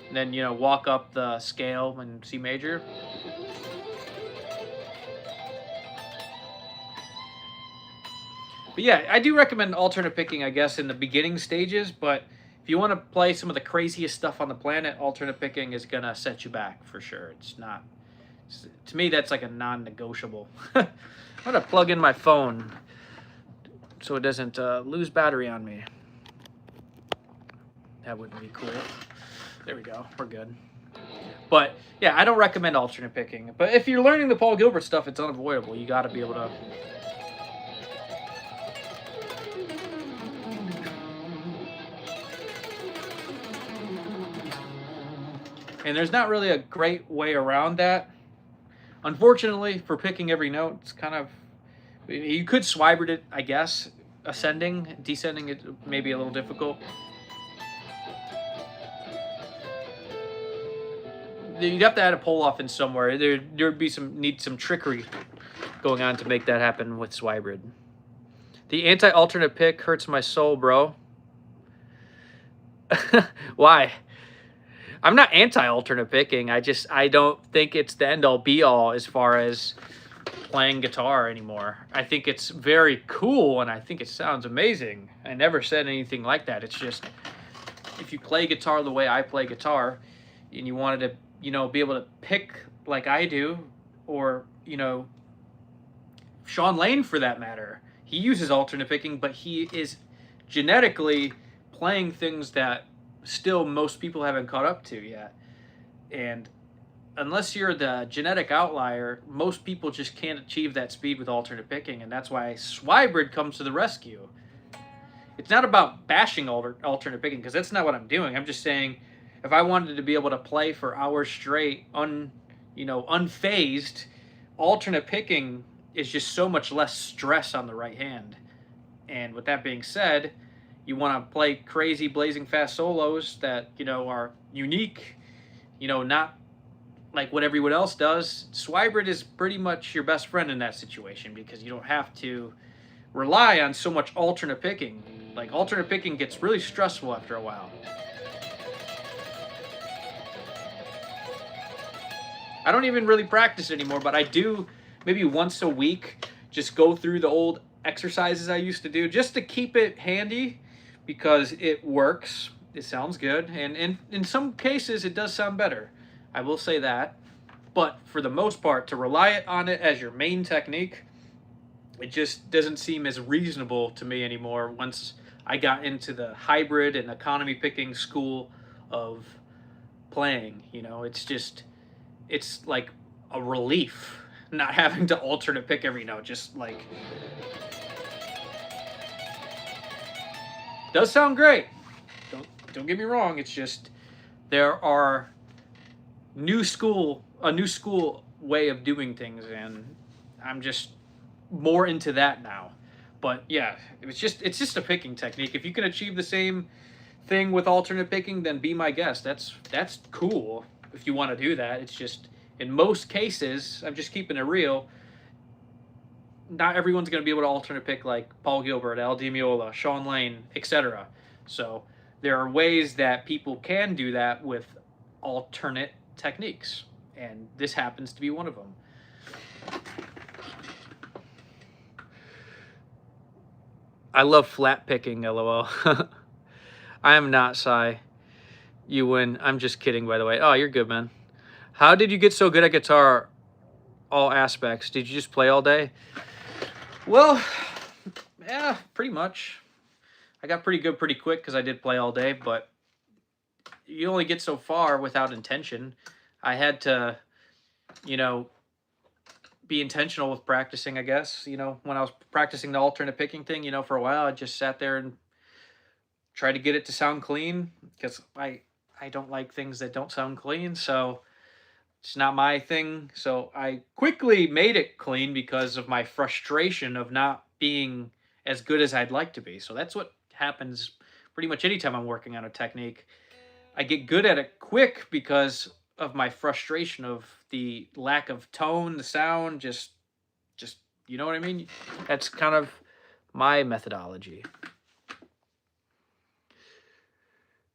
And then, you know, walk up the scale in C major. But yeah, I do recommend alternate picking, I guess, in the beginning stages, but if you want to play some of the craziest stuff on the planet, alternate picking is going to set you back for sure. To me, that's like a non-negotiable. I'm going to plug in my phone so it doesn't lose battery on me. That wouldn't be cool. There we go. We're good. But yeah, I don't recommend alternate picking. But if you're learning the Paul Gilbert stuff, it's unavoidable. You got to be able to... And there's not really a great way around that. Unfortunately, for picking every note, it's kind of... You could swybrid it, I guess. Ascending, descending, it may be a little difficult. You'd have to add a pull off in somewhere. There'd be need some trickery going on to make that happen with swybrid. The anti-alternate pick hurts my soul, bro. Why? I'm not anti-alternate picking. I don't think it's the end-all be-all as far as playing guitar anymore. I think it's very cool, and I think it sounds amazing. I never said anything like that. It's just, if you play guitar the way I play guitar, and you wanted to, you know, be able to pick like I do, or, you know, Sean Lane for that matter, he uses alternate picking, but he is genetically playing things that still most people haven't caught up to yet. And unless you're the genetic outlier, most people just can't achieve that speed with alternate picking, and that's why swybrid comes to the rescue. It's not about bashing alternate picking, because that's not what I'm doing. I'm just saying, if I wanted to be able to play for hours straight, unfazed, alternate picking is just so much less stress on the right hand. And with that being said, you want to play crazy, blazing fast solos that, you know, are unique, you know, not like what everyone else does. Swybrid is pretty much your best friend in that situation, because you don't have to rely on so much alternate picking. Like, alternate picking gets really stressful after a while. I don't even really practice anymore, but I do maybe once a week just go through the old exercises I used to do just to keep it handy, because it works. It sounds good, and in some cases it does sound better. I will say that. But for the most part, to rely on it as your main technique, it just doesn't seem as reasonable to me anymore once I got into the hybrid and economy picking school of playing. You know, it's like a relief not having to alternate pick every note. Just like, does sound great. Don't get me wrong. It's just there are a new school way of doing things, and I'm just more into that now. But yeah, it's just a picking technique. If you can achieve the same thing with alternate picking, then be my guest. That's cool. if you want to do that. It's just, in most cases, I'm just keeping it real, not everyone's going to be able to alternate pick like Paul Gilbert, Al Di Meola, Sean Lane, etc. So there are ways that people can do that with alternate techniques, and this happens to be one of them. I love flat picking, lol. I am not Cy. You win. I'm just kidding, by the way. Oh, you're good, man. How did you get so good at guitar, all aspects? Did you just play all day? Well, yeah, pretty much. I got pretty good pretty quick because I did play all day, but you only get so far without intention. I had to, you know, be intentional with practicing, I guess. You know, when I was practicing the alternate picking thing, you know, for a while, I just sat there and tried to get it to sound clean, because I don't like things that don't sound clean, so it's not my thing. So I quickly made it clean because of my frustration of not being as good as I'd like to be. So that's what happens pretty much anytime I'm working on a technique. I get good at it quick because of my frustration of the lack of tone, the sound, just you know what I mean? That's kind of my methodology.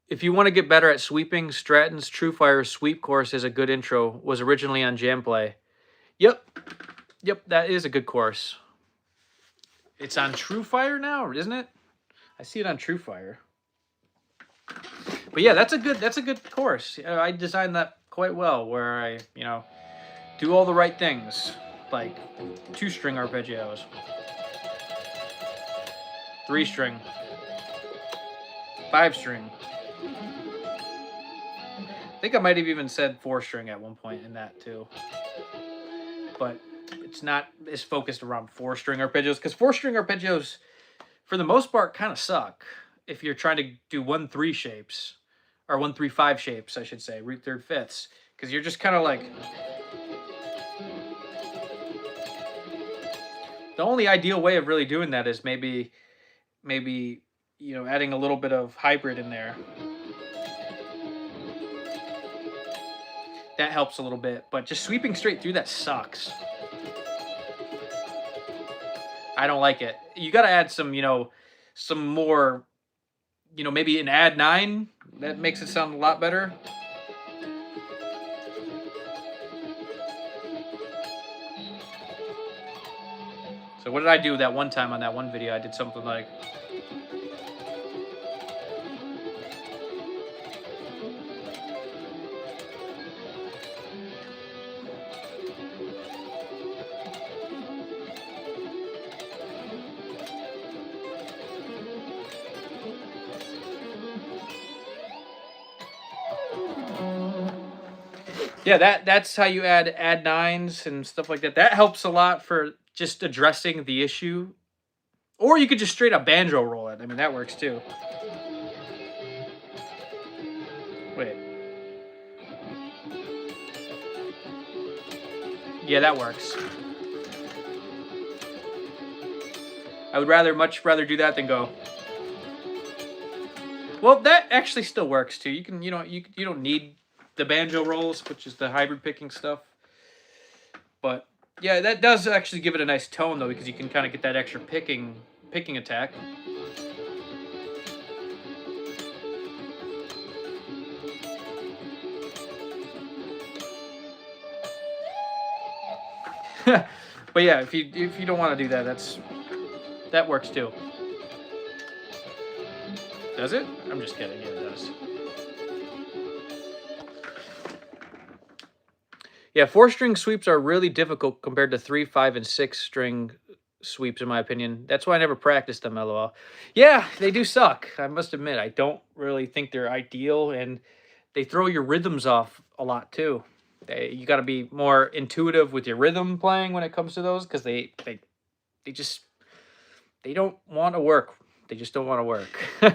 If you want to get better at sweeping, Straten's TrueFire sweep course is a good intro. Was originally on Jamplay. Yep, that is a good course. It's on TrueFire now, isn't it? I see it on TrueFire. But yeah, that's a good course. I designed that quite well, where I, you know, do all the right things, like 2-string arpeggios, 3-string, 5-string. I think I might have even said 4-string at one point in that too. But it's not as focused around 4-string arpeggios, because 4-string arpeggios, for the most part, kind of suck if you're trying to do 1-3 shapes, or 1-3-5 shapes, I should say, root third fifths, because you're just kind of like, the only ideal way of really doing that is maybe you know, adding a little bit of hybrid in there. That helps a little bit, but just sweeping straight through that sucks. I don't like it. You got to add some, you know, some more, you know, maybe an add 9. That makes it sound a lot better. So what did I do that one time on that one video? I did something like, yeah, that's how you add 9s and stuff like that. That helps a lot for just addressing the issue. Or you could just straight up banjo roll it. I mean, that works too. Wait. Yeah, that works. I would much rather do that than go. Well, that actually still works too. You can, you know, you don't need the banjo rolls, which is the hybrid picking stuff. But yeah, that does actually give it a nice tone though, because you can kind of get that extra picking attack. But yeah, if you don't want to do that, that works too. Does it? I'm just kidding. Yeah, it does. Yeah, 4-string sweeps are really difficult compared to 3, 5, and 6-string sweeps, in my opinion. That's why I never practiced them, lol. Yeah, they do suck. I must admit, I don't really think they're ideal, and they throw your rhythms off a lot too. You got to be more intuitive with your rhythm playing when it comes to those, because they don't want to work. They just don't want to work.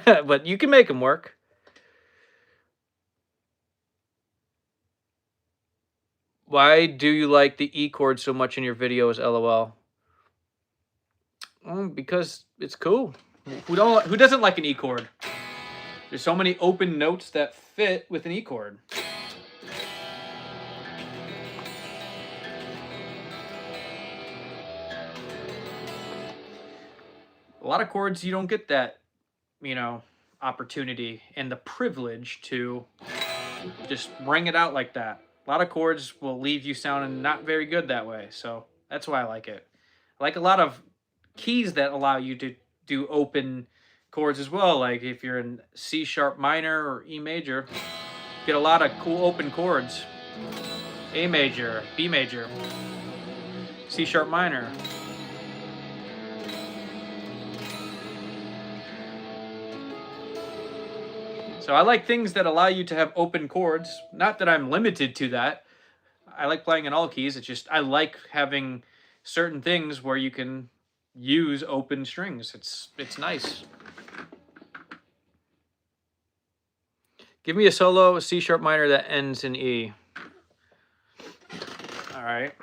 But you can make them work. Why do you like the E chord so much in your videos, lol? Because it's cool. Who doesn't like an E chord? There's so many open notes that fit with an E chord. A lot of chords, you don't get that, you know, opportunity and the privilege to just bring it out like that. A lot of chords will leave you sounding not very good that way. So that's why I like it. I like a lot of keys that allow you to do open chords as well. Like if you're in C sharp minor or E major, get a lot of cool open chords. A major, B major, C sharp minor. So I like things that allow you to have open chords. Not that I'm limited to that. I like playing in all keys. It's just I like having certain things where you can use open strings. It's nice. Give me a solo C sharp minor that ends in E. All right.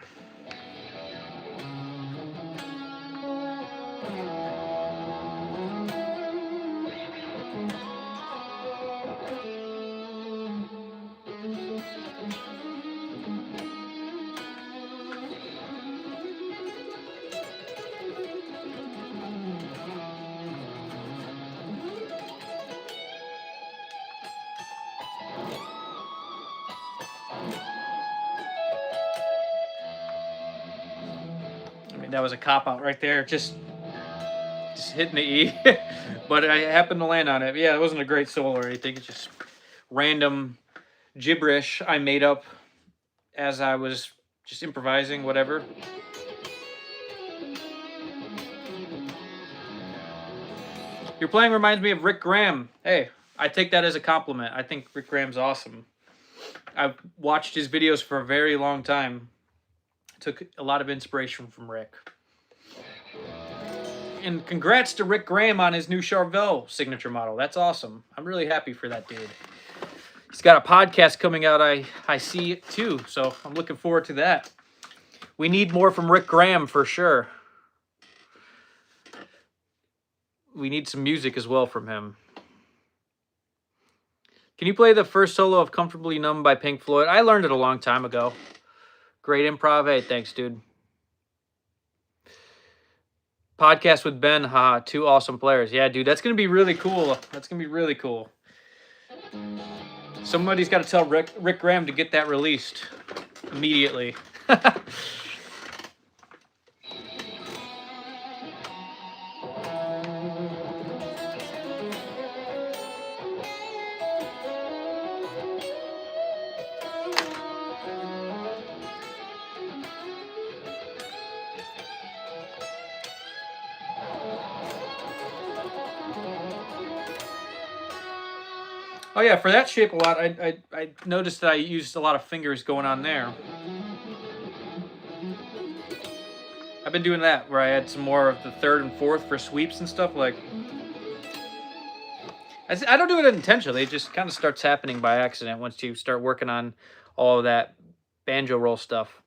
That was a cop-out right there. Just hitting the E. But I happened to land on it. Yeah, it wasn't a great solo or anything. It's just random gibberish I made up as I was just improvising, whatever. Your playing reminds me of Rick Graham. Hey, I take that as a compliment. I think Rick Graham's awesome. I've watched his videos for a very long time. Took a lot of inspiration from Rick. And congrats to Rick Graham on his new Charvel signature model. That's awesome. I'm really happy for that dude. He's got a podcast coming out, I see it too, so I'm looking forward to that. We need more from Rick Graham for sure. We need some music as well from him. Can you play the first solo of Comfortably Numb by Pink Floyd? I learned it a long time ago. Great improv. Hey, thanks, dude. Podcast with Ben. Haha, two awesome players. Yeah, dude, that's going to be really cool. That's going to be really cool. Somebody's got to tell Rick Graham to get that released immediately. Oh yeah, for that shape a lot, I noticed that I used a lot of fingers going on there. I've been doing that, where I had some more of the third and fourth for sweeps and stuff. Like, I don't do it intentionally. It just kind of starts happening by accident once you start working on all of that banjo roll stuff.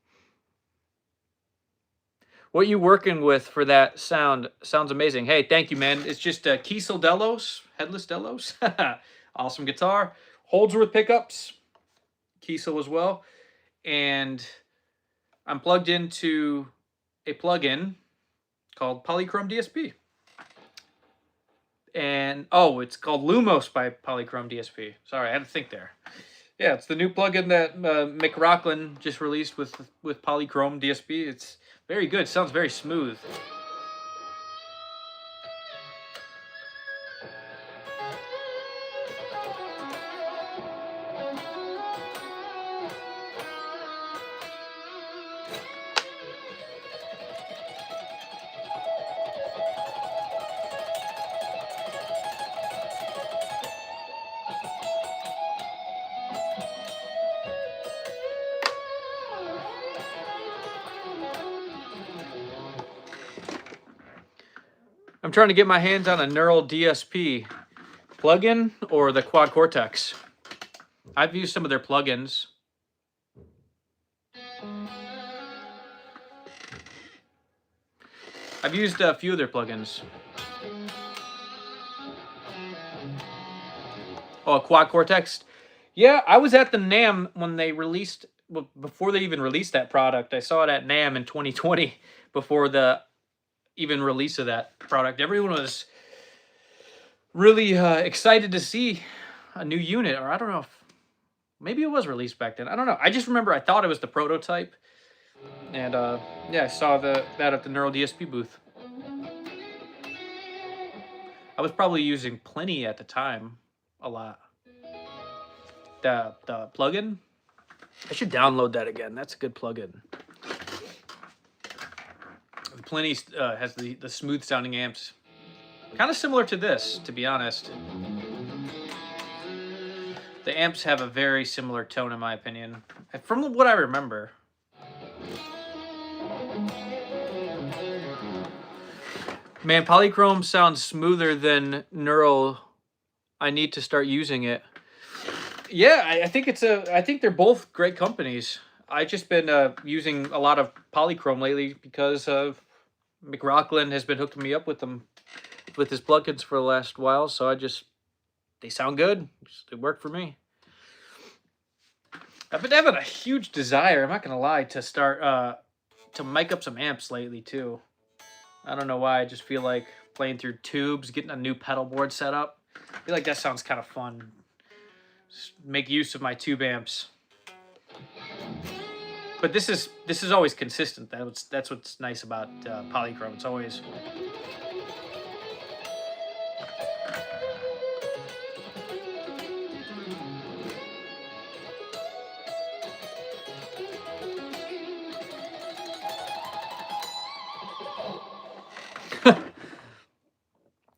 What you working with for that sound sounds amazing. Hey, thank you, man. It's just Kiesel Delos, Headless Delos. Awesome guitar. Holdsworth pickups. Kiesel as well. And I'm plugged into a plugin called Polychrome DSP. And, oh, it's called Lumos by Polychrome DSP. Sorry, I had to think there. Yeah, it's the new plugin that Mick Rocklin just released with Polychrome DSP. It's very good. Sounds very smooth. I'm trying to get my hands on a Neural DSP plugin or the Quad Cortex. I've used some of their plugins. I've used a few of their plugins. Oh, a Quad Cortex? Yeah, I was at the NAMM when they released, before they even released that product. I saw it at NAMM in 2020 before the even release of that product. Everyone was really excited to see a new unit, or I don't know if maybe it was released back then. I don't know. I just remember I thought it was the prototype, and yeah, I saw that at the Neural DSP booth. I was probably using Plenty at the time a lot. The plugin. I should download that again. That's a good plugin. Plenty has the smooth sounding amps, kind of similar to this, to be honest. The amps have a very similar tone, in my opinion, from what I remember. Man, Polychrome sounds smoother than Neural. I need to start using it. Yeah, I think I think they're both great companies. I've just been using a lot of Polychrome lately because McRockland has been hooking me up with them, with his plugins for the last while. So they sound good. They work for me. I've been having a huge desire, I'm not gonna lie, to start to mic up some amps lately too. I don't know why. I just feel like playing through tubes, getting a new pedal board set up. I feel like that sounds kind of fun. Just make use of my tube amps. But this is always consistent. That's what's nice about Polychrome. It's always.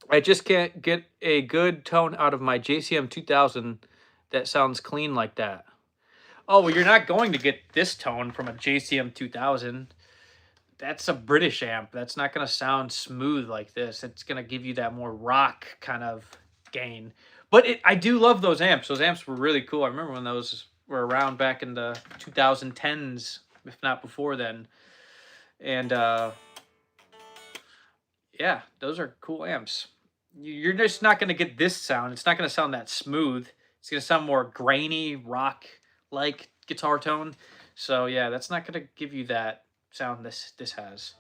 I just can't get a good tone out of my JCM 2000 that sounds clean like that. Oh, well, you're not going to get this tone from a JCM 2000. That's a British amp. That's not going to sound smooth like this. It's going to give you that more rock kind of gain. But I do love those amps. Those amps were really cool. I remember when those were around back in the 2010s, if not before then. And yeah, those are cool amps. You're just not going to get this sound. It's not going to sound that smooth. It's going to sound more grainy, rock-like guitar tone. So yeah, that's not going to give you that sound this has.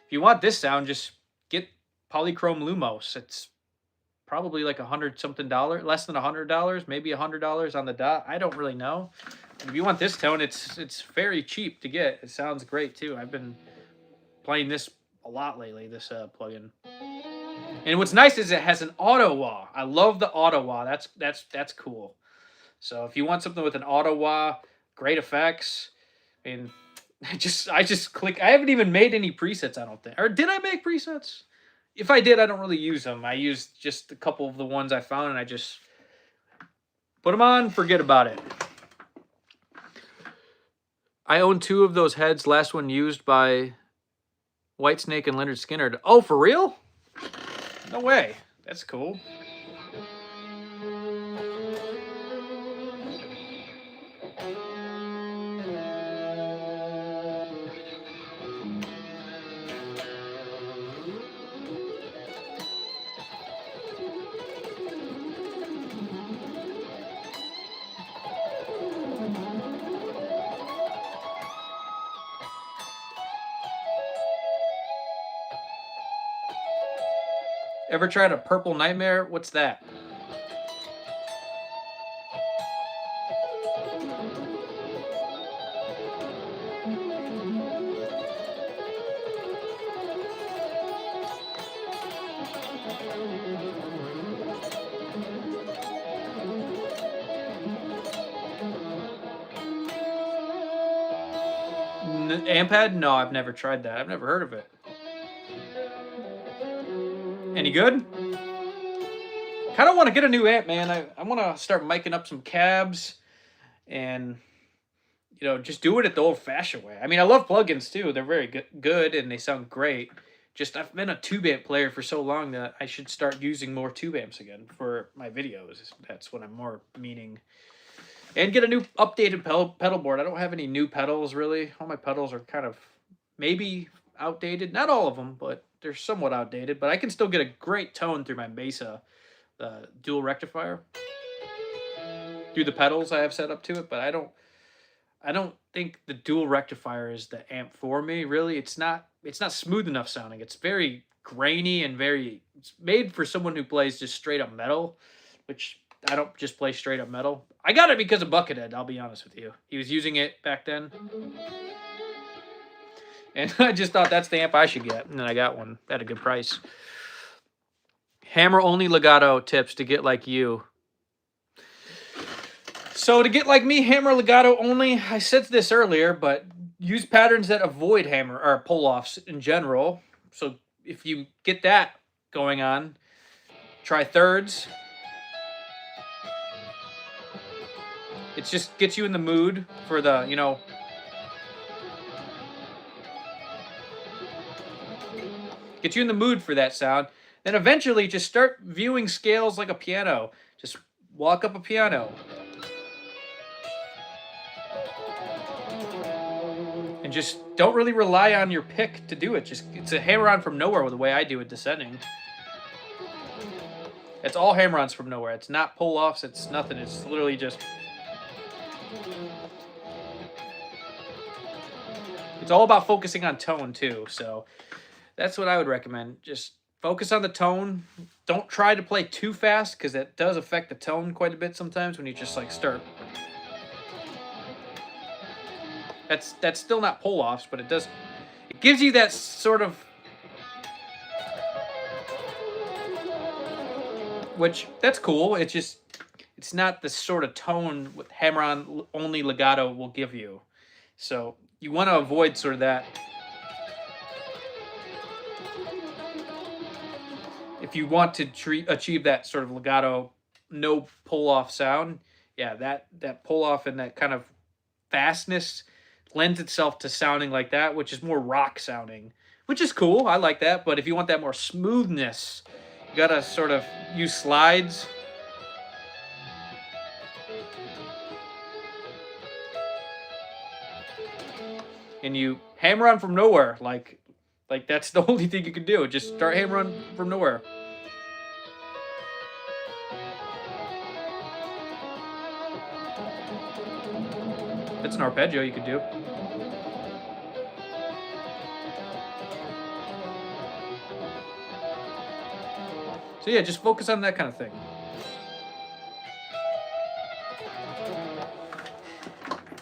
If you want this sound, just get Polychrome Lumos. It's probably like $100-something, less than $100, maybe $100 on the dot. I don't really know. And if you want this tone, it's very cheap to get. It sounds great too. I've been playing this a lot lately, this plugin. And what's nice is it has an auto wah. I love the auto wah. That's cool. So if you want something with an auto wah, great effects. I mean, I just click. I haven't even made any presets, I don't think. Or did I make presets? If I did, I don't really use them. I used just a couple of the ones I found, and I just put them on, forget about it. I own 2 of those heads. Last one used by Whitesnake and Leonard Skinner. Oh, for real? No way. That's cool. Ever tried a Purple Nightmare? What's that? Ampad? No, I've never tried that. I've never heard of it. Any good? Kind of want to get a new amp, man. I want to start miking up some cabs and, you know, just do it at the old-fashioned way. I mean, I love plugins, too. They're very good and they sound great. Just I've been a tube amp player for so long that I should start using more tube amps again for my videos. That's what I'm more meaning. And get a new updated pedal board. I don't have any new pedals, really. All my pedals are kind of maybe outdated. Not all of them, but they're somewhat outdated. But I can still get a great tone through my Mesa dual rectifier. Through the pedals I have set up to it, but I I don't think the dual rectifier is the amp for me. Really, it's not smooth enough sounding. It's very grainy and very. It's made for someone who plays just straight up metal, which I don't just play straight up metal. I got it because of Buckethead. I'll be honest with you. He was using it back then, and I just thought that's the amp I should get, and then I got one at a good price. Hammer only legato tips to get like you. So to get like me, hammer legato only. I said this earlier, but use patterns that avoid hammer or pull-offs in general. So if you get that going on, try thirds. It just gets you in the mood for the, you know, get you in the mood for that sound. Then eventually just start viewing scales like a piano. Just walk up a piano. And just don't really rely on your pick to do it. Just it's a hammer-on from nowhere with the way I do it descending. It's all hammer-ons from nowhere. It's not pull-offs. It's nothing. It's literally just. It's all about focusing on tone too. So that's what I would recommend. Just focus on the tone. Don't try to play too fast because that does affect the tone quite a bit sometimes when you just like start. That's still not pull-offs, but it does. It gives you that sort of, which that's cool. It's just it's not the sort of tone with hammer-on only legato will give you. So you want to avoid sort of that. If you want to achieve that sort of legato, no pull-off sound, yeah, that pull-off and that kind of fastness lends itself to sounding like that, which is more rock sounding, which is cool. I like that. But if you want that more smoothness, you gotta sort of use slides. And you hammer on from nowhere, like that's the only thing you can do. Just start hammering from nowhere. That's an arpeggio you could do. So yeah, just focus on that kind of thing.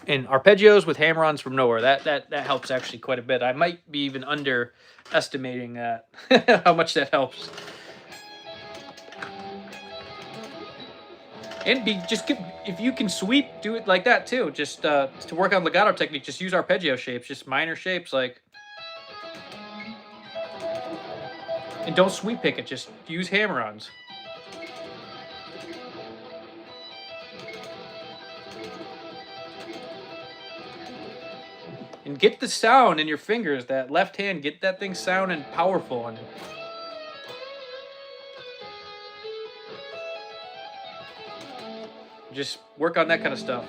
And arpeggios with hammer-ons from nowhere, that helps actually quite a bit. I might be even underestimating that, how much that helps. And if you can sweep, do it like that too. Just to work on legato technique, just use arpeggio shapes, just minor shapes like. And don't sweep pick it, just use hammer-ons. And get the sound in your fingers, that left hand, get that thing sounding powerful. And just work on that kind of stuff.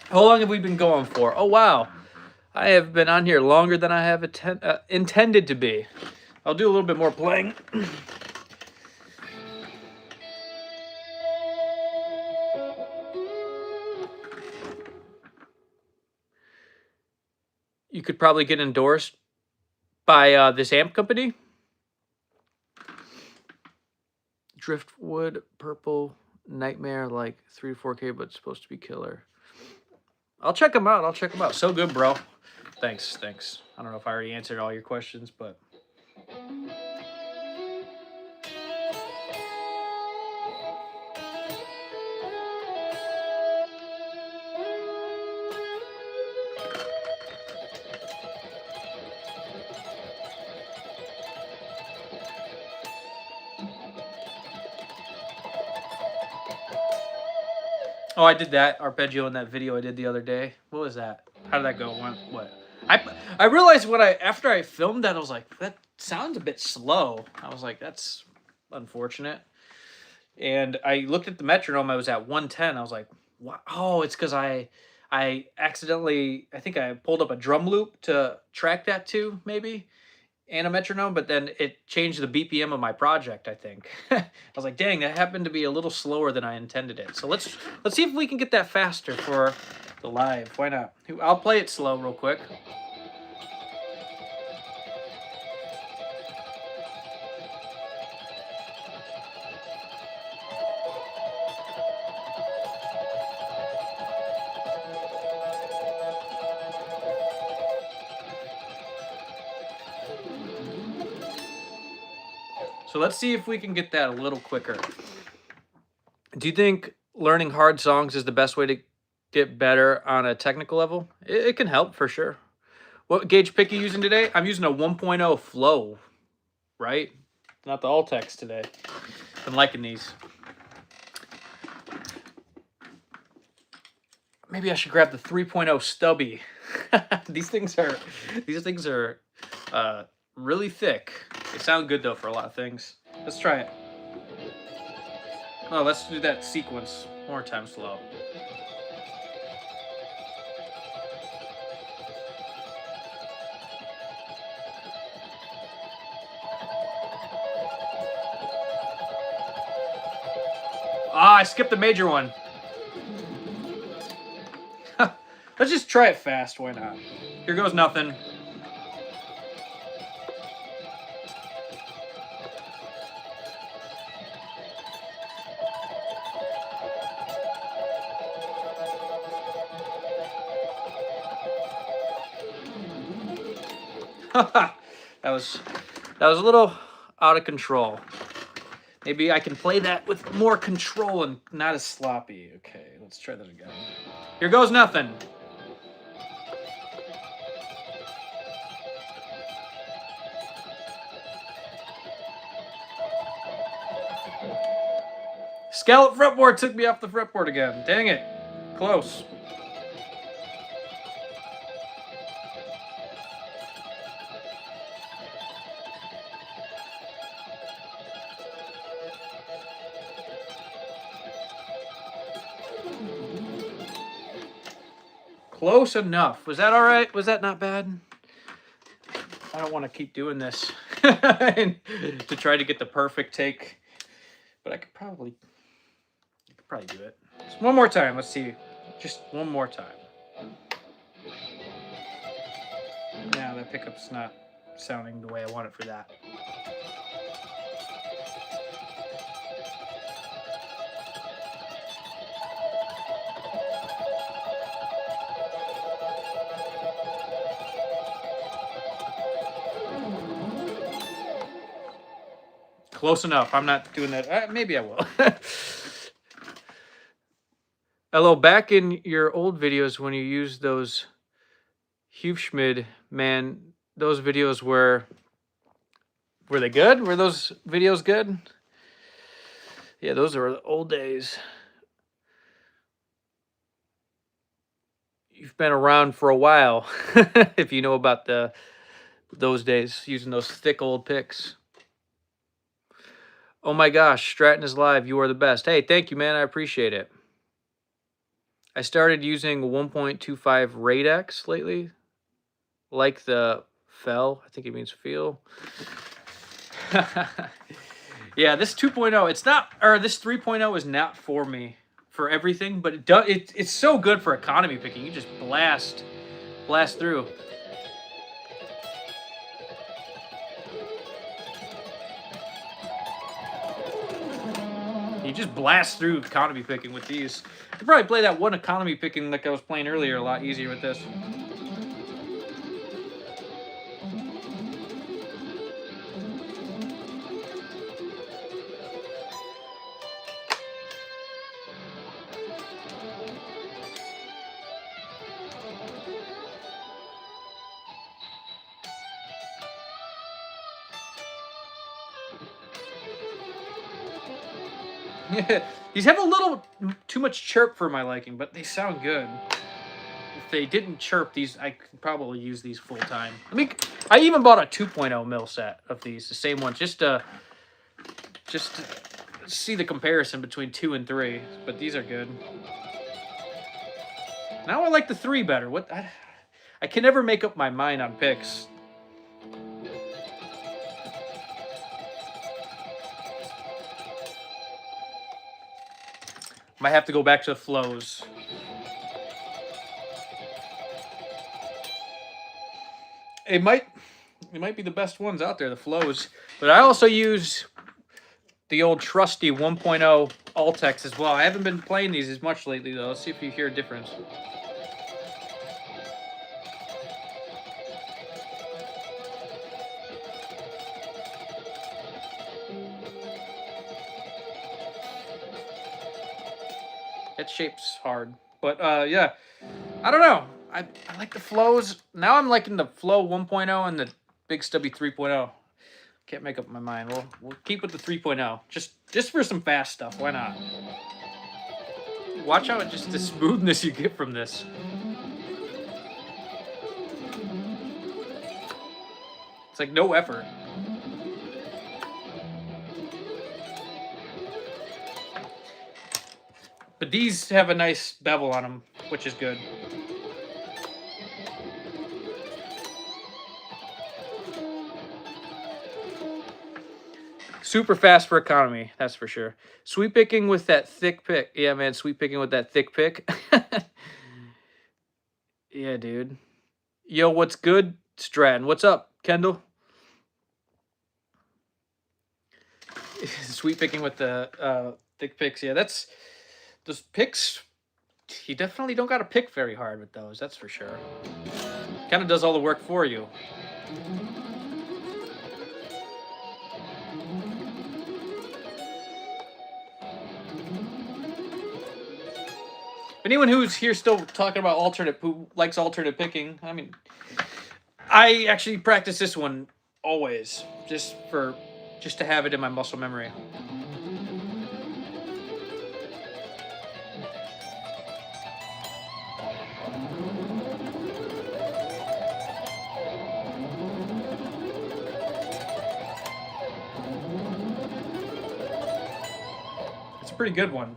How long have we been going for? Oh, wow. I have been on here longer than I have intended to be. I'll do a little bit more playing. You could probably get endorsed by this amp company. Driftwood, purple, nightmare, like 3 to 4K, but it's supposed to be killer. I'll check them out. So good, bro. Thanks. I don't know if I already answered all your questions, but. Oh, I did that arpeggio in that video I did the other day. What was that? How did that go? What? I realized after I filmed that, I was like, that sounds a bit slow. I was like, that's unfortunate. And I looked at the metronome. I was at 110. I was like, wow. Oh, it's because I accidentally, I think I pulled up a drum loop to track that to, maybe, and a metronome, but then it changed the BPM of my project, I think. I was like, dang, that happened to be a little slower than I intended it. So let's see if we can get that faster for the live. Why not? I'll play it slow real quick. So let's see if we can get that a little quicker. Do you think learning hard songs is the best way to get better on a technical level? It can help for sure. What gauge pick are you using today? I'm using a 1.0 Flow, right? Not the All-Tex today. I'm liking these. Maybe I should grab the 3.0 Stubby. These things are really thick. They sound good though for a lot of things. Let's try it. Oh, let's do that sequence more time slow. Ah, I skipped the major one. Let's just try it fast. Why not? Here goes nothing. that was a little out of control. Maybe I can play that with more control and not as sloppy. Okay, let's try that again. Here goes nothing. Scallop fretboard took me off the fretboard again. Dang it. Close. Close enough. Was that all right? Was that not bad? I don't want to keep doing this to try to get the perfect take, but I could probably do it. Just one more time. Let's see. Just one more time. Now that pickup's not sounding the way I want it for that. Close enough. I'm not doing that. Maybe I will. Hello, back in your old videos when you used those Hufschmid, man, those videos were they good? Were those videos good? Yeah, those are the old days. You've been around for a while, if you know about those days, using those thick old picks. Oh my gosh, Straten is live. You are the best. Hey, thank you, man. I appreciate it. I started using 1.25 Radex lately. Like the fell. I think it means feel. Yeah, this 2.0, it's not, or this 3.0 is not for me for everything, but it's so good for economy picking. You just blast through. You just blast through economy picking with these. You could probably play that one economy picking like I was playing earlier a lot easier with this. These have a little too much chirp for my liking, but they sound good. If they didn't chirp, these I could probably use these full time. I even bought a 2.0 mil set of these, the same one, just to see the comparison between 2 and 3. But these are good. Now I like the 3 better. I can never make up my mind on picks. Might have to go back to the flows. It might be the best ones out there, the flows. But I also use the old trusty 1.0 Altex as well. I haven't been playing these as much lately, though. Let's see if you hear a difference. That shape's hard. But, yeah. I don't know. I like the flows. Now I'm liking the Flow 1.0 and the Big Stubby 3.0. Can't make up my mind. We'll keep with the 3.0. Just for some fast stuff. Why not? Watch out just the smoothness you get from this. It's like no effort. But these have a nice bevel on them, which is good. Super fast for economy, that's for sure. Sweep picking with that thick pick. Yeah, man, sweep picking with that thick pick. Yeah, dude. Yo, what's good? Straten. What's up, Kendall? Sweep picking with the thick picks. Yeah, those picks. You definitely don't got to pick very hard with those, that's for sure. Kind of does all the work for you. Anyone who's here still talking about who likes alternate picking, I mean, I actually practice this one always, just to have it in my muscle memory. It's a pretty good one.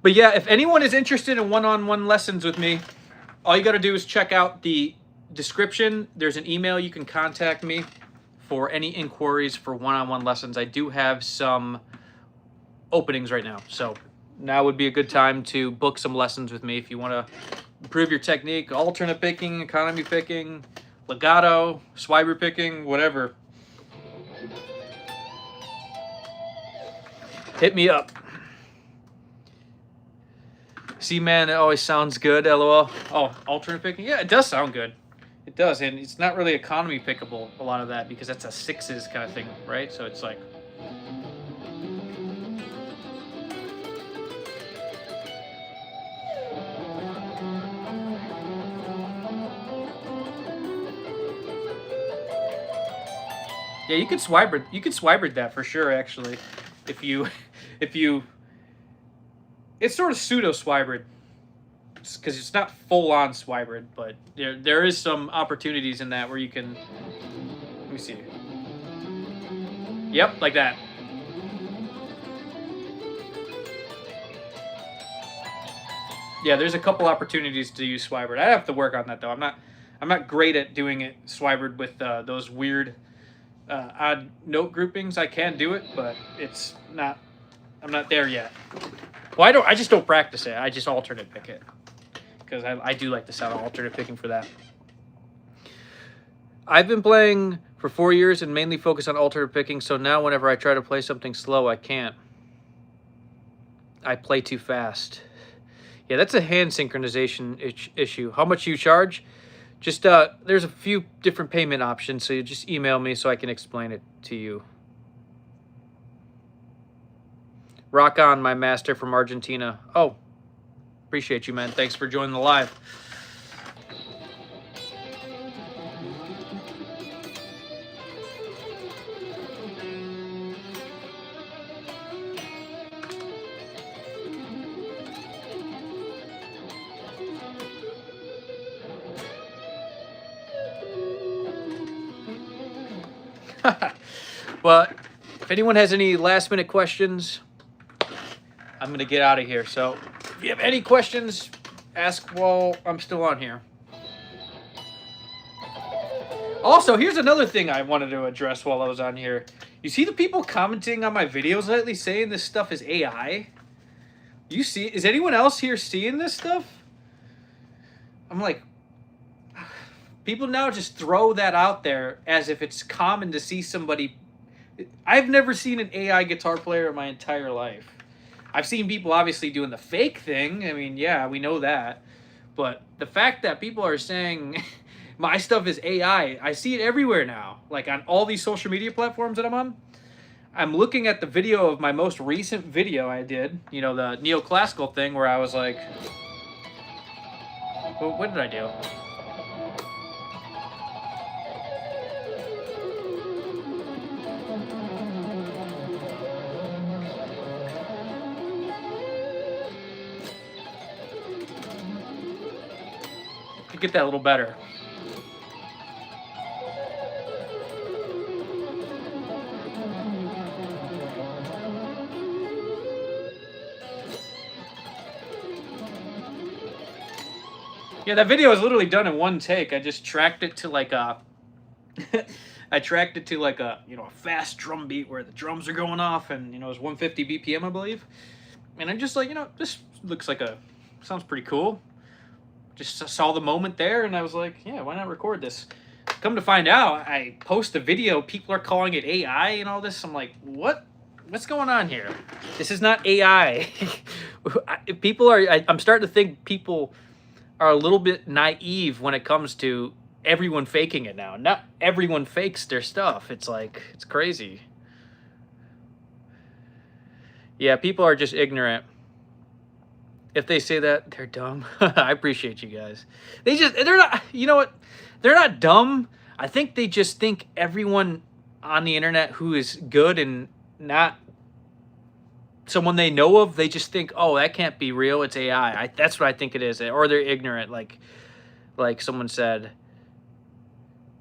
But yeah, if anyone is interested in one-on-one lessons with me, all you got to do is check out the description. There's an email you can contact me for any inquiries for one-on-one lessons. I do have some openings right now, so now would be a good time to book some lessons with me if you want to improve your technique, alternate picking, economy picking, legato, swybrid picking, whatever. Hit me up. See, man, it always sounds good, LOL. Oh, alternate picking? Yeah, it does sound good. It does, and it's not really economy pickable, a lot of that, because that's a sixes kind of thing, right? So it's like... Yeah, you could swybrid that for sure, actually. If you... It's sort of pseudo swybrid, because it's not full on swybrid, but there is some opportunities in that where you can. Let me see. Yep, like that. Yeah, there's a couple opportunities to use swybrid. I have to work on that though. I'm not great at doing it swybrid with those weird odd note groupings. I can do it, but it's not. I'm not there yet. Well, I just don't practice it. I just alternate pick it. Because I do like the sound of alternate picking for that. I've been playing for 4 years and mainly focus on alternate picking, so now whenever I try to play something slow, I can't. I play too fast. Yeah, that's a hand synchronization issue. How much you charge? Just, there's a few different payment options, so you just email me so I can explain it to you. Rock on, my master from Argentina. Oh, appreciate you, man. Thanks for joining the live. But if anyone has any last minute questions, I'm going to get out of here. So if you have any questions, ask while I'm still on here. Also, here's another thing I wanted to address while I was on here. You see the people commenting on my videos lately saying this stuff is AI? You see, is anyone else here seeing this stuff? I'm like, people now just throw that out there as if it's common to see somebody. I've never seen an AI guitar player in my entire life. I've seen people obviously doing the fake thing. I mean, yeah, we know that. But the fact that people are saying my stuff is AI, I see it everywhere now. Like on all these social media platforms that I'm on. I'm looking at the video of my most recent video I did, you know, the neoclassical thing where I was like, what did I do? To get that a little better. Yeah, that video was literally done in one take. I just tracked it to like a I tracked it to like a, you know, a fast drum beat where the drums are going off, and, you know, it's 150 BPM, I believe. And I'm just like, you know, this looks like sounds pretty cool. Just saw the moment there, and I was like, yeah, why not record this? Come to find out, I post a video, people are calling it AI and all this. I'm like, what's going on here? This is not AI. I'm starting to think people are a little bit naive when it comes to everyone faking it now. Not everyone fakes their stuff. It's like, it's crazy. Yeah, people are just ignorant. If they say that, they're dumb. I appreciate you guys. They're not, you know what? They're not dumb. I think they just think everyone on the internet who is good and not someone they know of, they just think, oh, that can't be real. It's AI. That's what I think it is. Or they're ignorant. Like someone said.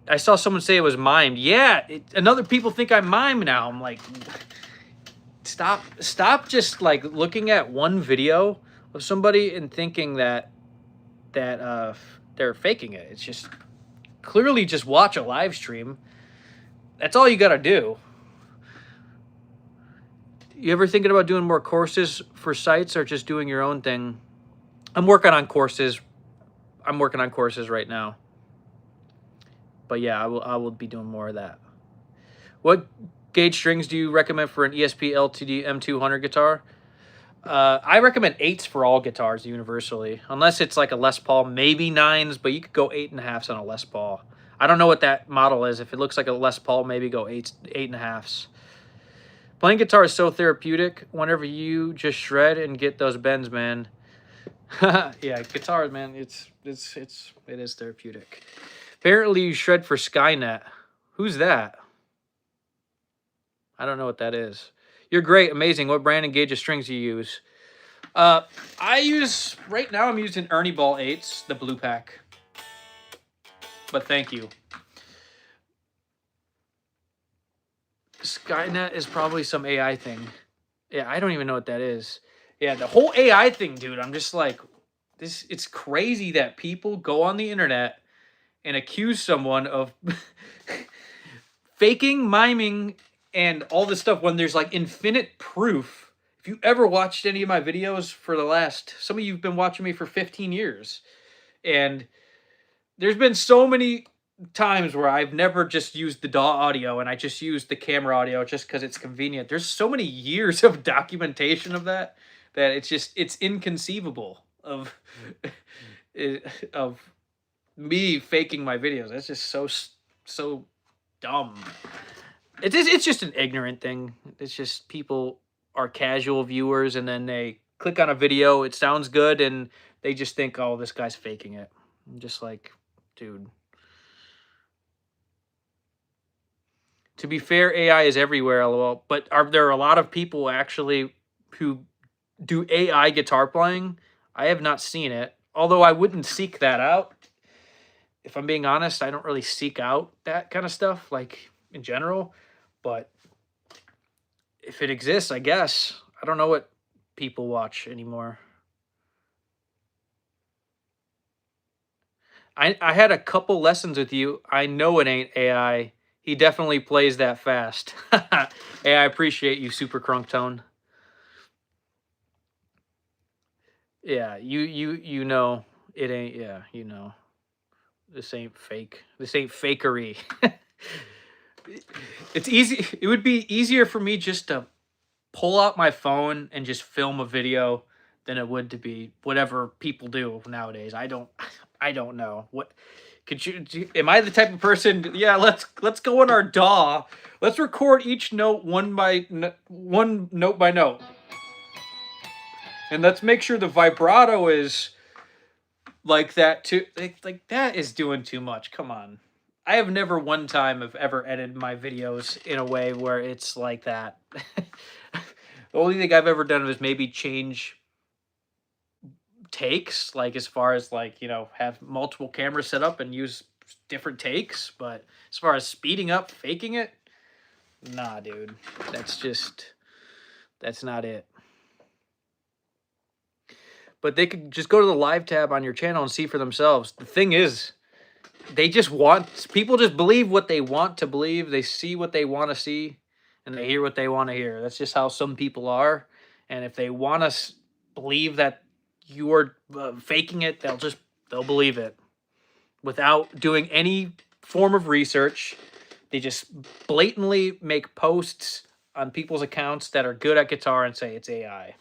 I saw someone say it was mimed. Yeah, another people think I'm mimed now. I'm like, stop just like looking at one video of somebody and thinking that they're faking it. It's just clearly just watch a live stream. That's all you got to do. You ever thinking about doing more courses for sites or just doing your own thing? I'm working on courses. I'm working on courses right now. But yeah, I will be doing more of that. What gauge strings do you recommend for an ESP LTD M200 guitar? I recommend 8s for all guitars universally, unless it's like a Les Paul, maybe 9s, but you could go 8.5s on a Les Paul. I don't know what that model is. If it looks like a Les Paul, maybe go 8.5s. Playing guitar is so therapeutic. Whenever you just shred and get those bends, man. Yeah, guitar, man, it is therapeutic. Apparently, you shred for Skynet. Who's that? I don't know what that is. You're great, amazing. What brand and gauge of strings do you use? Right now I'm using Ernie Ball 8s, the blue pack. But thank you. Skynet is probably some AI thing. Yeah, I don't even know what that is. Yeah, the whole AI thing, dude, I'm just like, it's crazy that people go on the internet and accuse someone of faking, miming, and all this stuff when there's like infinite proof. If you ever watched any of my videos for some of you have been watching me for 15 years, and there's been so many times where I've never just used the DAW audio and I just used the camera audio just because it's convenient. There's so many years of documentation of that it's inconceivable of me faking my videos. That's just so dumb. It's just an ignorant thing. It's just people are casual viewers, and then they click on a video, it sounds good, and they just think, oh, this guy's faking it. I'm just like, dude. To be fair, AI is everywhere, lol. But there are a lot of people actually who do AI guitar playing? I have not seen it, although I wouldn't seek that out. If I'm being honest, I don't really seek out that kind of stuff. Like, in general, but if it exists, I guess. I don't know what people watch anymore. I had a couple lessons with you. I know it ain't AI. He definitely plays that fast. Hey, I appreciate you, Super Crunk Tone. Yeah, you know it ain't. Yeah, you know this ain't fake. This ain't fakery. It's easy. It would be easier for me just to pull out my phone and just film a video than it would to be whatever people do nowadays. I don't know. What could you am I the type of person, yeah, let's go on our DAW. Let's record each note one note by note. And let's make sure the vibrato is like that too. Like that is doing too much. Come on. I have never one time have ever edited my videos in a way where it's like that. The only thing I've ever done is maybe change takes, like as far as like, have multiple cameras set up and use different takes. But as far as speeding up, faking it, nah, dude. That's not it. But they could just go to the live tab on your channel and see for themselves. The thing is, people just believe what they want to believe. They see what they want to see, and they hear what they want to hear. That's just how some people are. And if they want to believe that you're faking it, they'll believe it without doing any form of research. They just blatantly make posts on people's accounts that are good at guitar and say it's AI.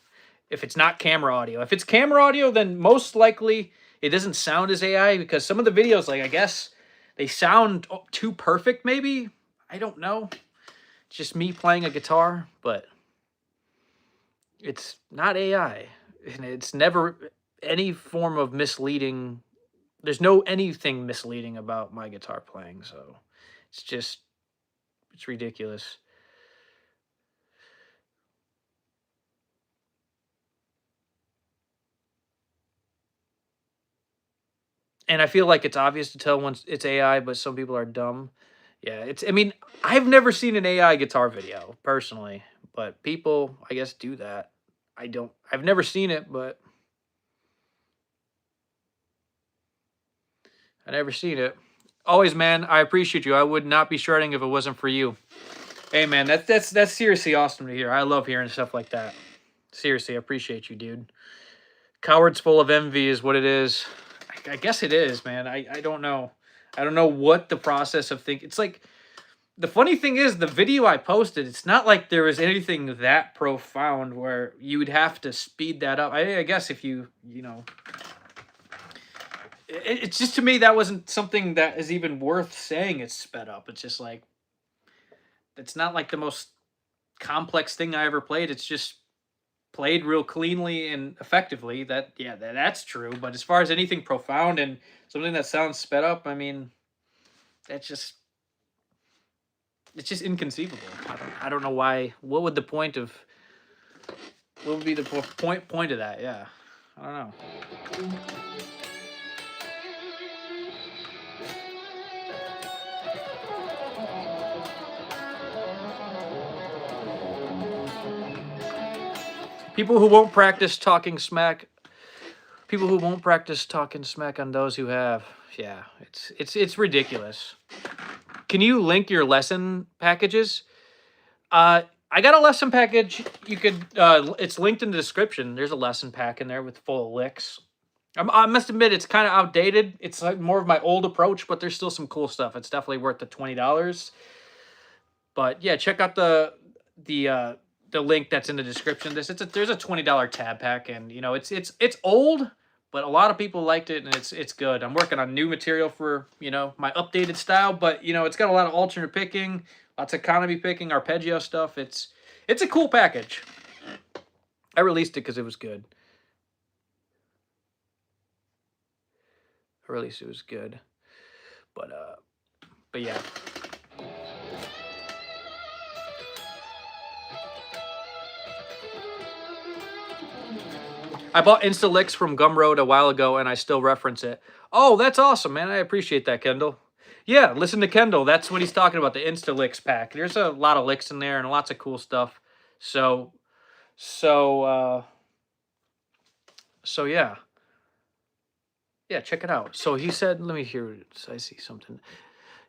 If it's not camera audio. If it's camera audio, then most likely it doesn't sound as AI, because some of the videos, like, I guess they sound too perfect, maybe. I don't know. It's just me playing a guitar, but it's not AI. And it's never any form of misleading. There's no anything misleading about my guitar playing, so it's ridiculous. And I feel like it's obvious to tell once it's AI, but some people are dumb. Yeah, I mean, I've never seen an AI guitar video personally, but people, I guess, do that. I've never seen it, but I never seen it. Always, man, I appreciate you. I would not be shredding if it wasn't for you. Hey, man, that's seriously awesome to hear. I love hearing stuff like that. Seriously, I appreciate you, dude. Cowards full of envy is what it is. I guess it is, man. I don't know. I don't know what the process of thinking. It's like, the funny thing is, the video I posted, it's not like there was anything that profound where you would have to speed that up. I guess if it's just, to me, that wasn't something that is even worth saying it's sped up. It's just like, it's not like the most complex thing I ever played. It's just played real cleanly and effectively. That's true. But as far as anything profound and something that sounds sped up, I mean, it's just inconceivable. I don't know why. What would be the point of that? Yeah, I don't know. People who won't practice talking smack. People who won't practice talking smack on those who have. Yeah, it's ridiculous. Can you link your lesson packages? I got a lesson package. You could. It's linked in the description. There's a lesson pack in there with full of licks. I must admit, it's kind of outdated. It's like more of my old approach, but there's still some cool stuff. It's definitely worth the $20. But yeah, check out the link that's in the description. There's a $20 tab pack, and it's old, but a lot of people liked it, and it's good. I'm working on new material for my updated style, but it's got a lot of alternate picking, lots of economy picking, arpeggio stuff. It's a cool package. I released it because it was good. Or at least it was good. But yeah. I bought Instalicks from Gumroad a while ago, and I still reference it. Oh, that's awesome, man. I appreciate that, Kendall. Yeah, listen to Kendall. That's what he's talking about, the Insta Licks pack. There's a lot of licks in there and lots of cool stuff. So, so, uh, so yeah. Yeah, check it out. So he said, let me hear. I see something.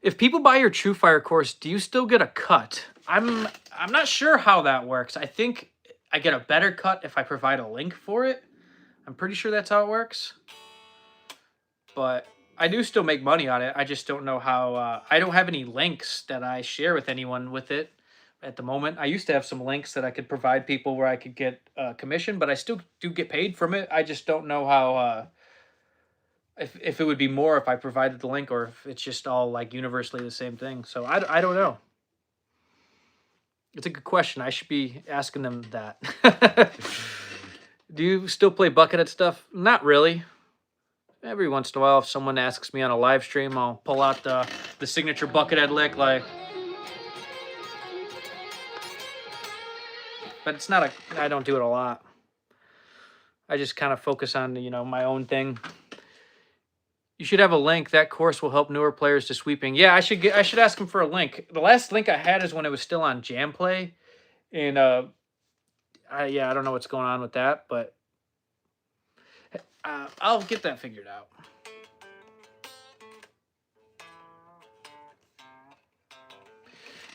If people buy your True Fire course, do you still get a cut? I'm not sure how that works. I think I get a better cut if I provide a link for it. I'm pretty sure that's how it works. But I do still make money on it. I just don't know how. I don't have any links that I share with anyone with it at the moment. I used to have some links that I could provide people where I could get commission, but I still do get paid from it. I just don't know how. If it would be more if I provided the link, or if it's just all like universally the same thing. So I don't know. It's a good question. I should be asking them that. Do you still play Buckethead stuff? Not really. Every once in a while, if someone asks me on a live stream, I'll pull out the signature Buckethead lick, like. But it's not I don't do it a lot. I just kind of focus on, my own thing. You should have a link. That course will help newer players to sweeping. Yeah, I should ask him for a link. The last link I had is when it was still on Jamplay, and I don't know what's going on with that, but I'll get that figured out.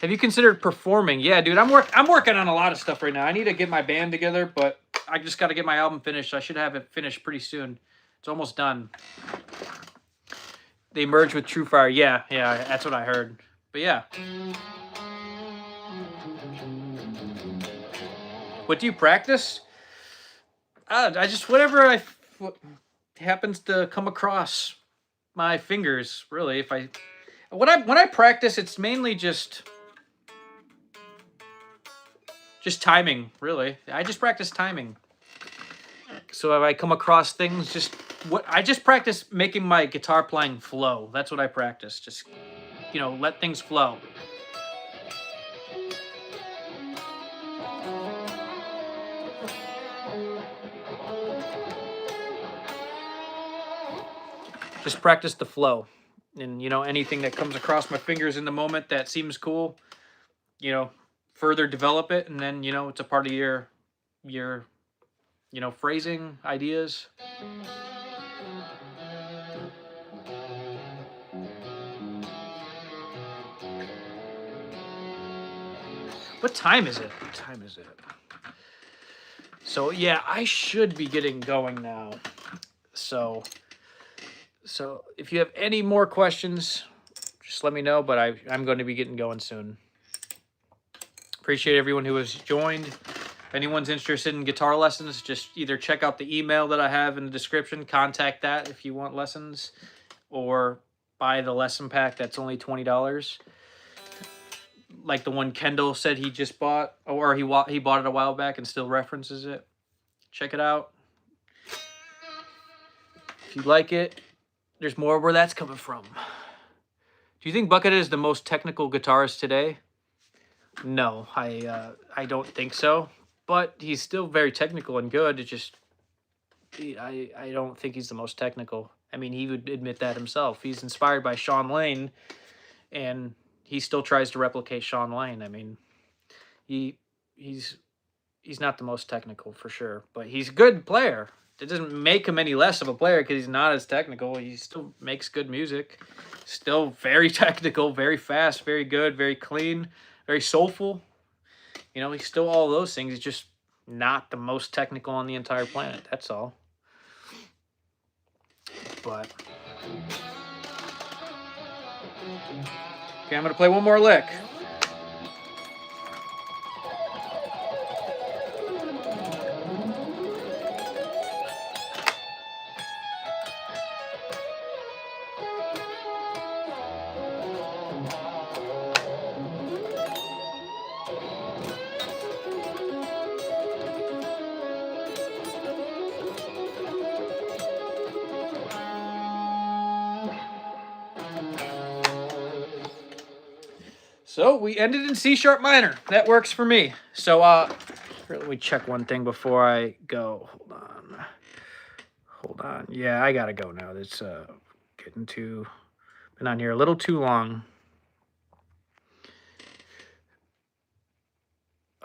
Have you considered performing? Yeah, dude, I'm working on a lot of stuff right now. I need to get my band together, but I just got to get my album finished. I should have it finished pretty soon. It's almost done. They merged with True Fire. Yeah, that's what I heard. But yeah. What do you practice? I just whatever what happens to come across my fingers. Really, when I practice, it's mainly just timing. Really, I just practice timing. So if I come across things, I just practice making my guitar playing flow. That's what I practice. Just, let things flow. Just practice the flow. And, anything that comes across my fingers in the moment that seems cool, further develop it. And then, it's a part of your phrasing ideas. What time is it? So, yeah, I should be getting going now. So if you have any more questions, just let me know, but I'm going to be getting going soon. Appreciate everyone who has joined. If anyone's interested in guitar lessons, just either check out the email that I have in the description, contact that if you want lessons, or buy the lesson pack. That's only $20. Like the one Kendall said he just bought, or he bought it a while back and still references it. Check it out. If you like it, there's more where that's coming from. Do you think Buckethead is the most technical guitarist today? No, I don't think so. But he's still very technical and good. It's just, I don't think he's the most technical. I mean, he would admit that himself. He's inspired by Sean Lane, and he still tries to replicate Sean Lane. I mean, he's not the most technical for sure, but he's a good player. It doesn't make him any less of a player because he's not as technical. He still makes good music. Still very technical, very fast, very good, very clean, very soulful. He's still all those things. He's just not the most technical on the entire planet. That's all. But okay, I'm gonna play one more lick. So we ended in C sharp minor. That works for me. So let me check one thing before I go. Hold on. Yeah, I gotta go now. It's been typing on here a little too long.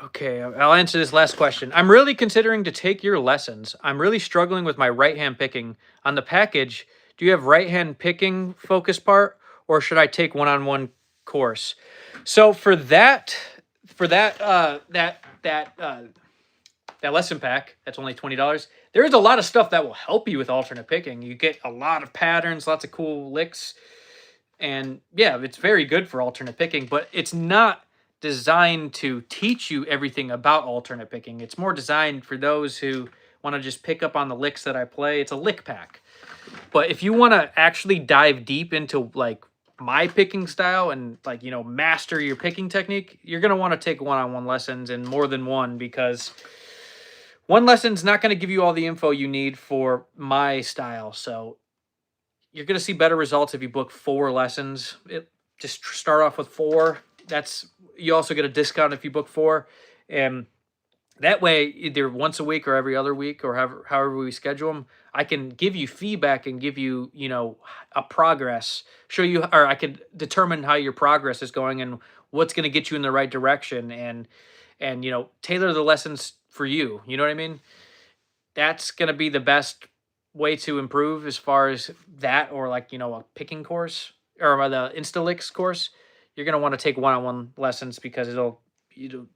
Okay, I'll answer this last question. I'm really considering to take your lessons. I'm really struggling with my right hand picking. On the package, do you have right hand picking focus part, or should I take one-on-one course? So for that lesson pack, that's only $20. There is a lot of stuff that will help you with alternate picking. You get a lot of patterns, lots of cool licks, and yeah, it's very good for alternate picking, but it's not designed to teach you everything about alternate picking. It's more designed for those who want to just pick up on the licks that I play. It's a lick pack. But if you want to actually dive deep into like my picking style and like, you know, master your picking technique, you're going to want to take one-on-one lessons, and more than one, because one lesson's not going to give you all the info you need for my style. So you're going to see better results if you book 4 lessons. Just start off with 4. You also get a discount if you book 4, and that way, either once a week or every other week, or however we schedule them, I can give you feedback and give you, you know, a progress, show you, or I could determine how your progress is going and what's going to get you in the right direction, and you know, tailor the lessons for you. You know what I mean? That's going to be the best way to improve as far as that, or like, you know, a picking course or the Instalicks course. You're going to want to take one-on-one lessons because you'll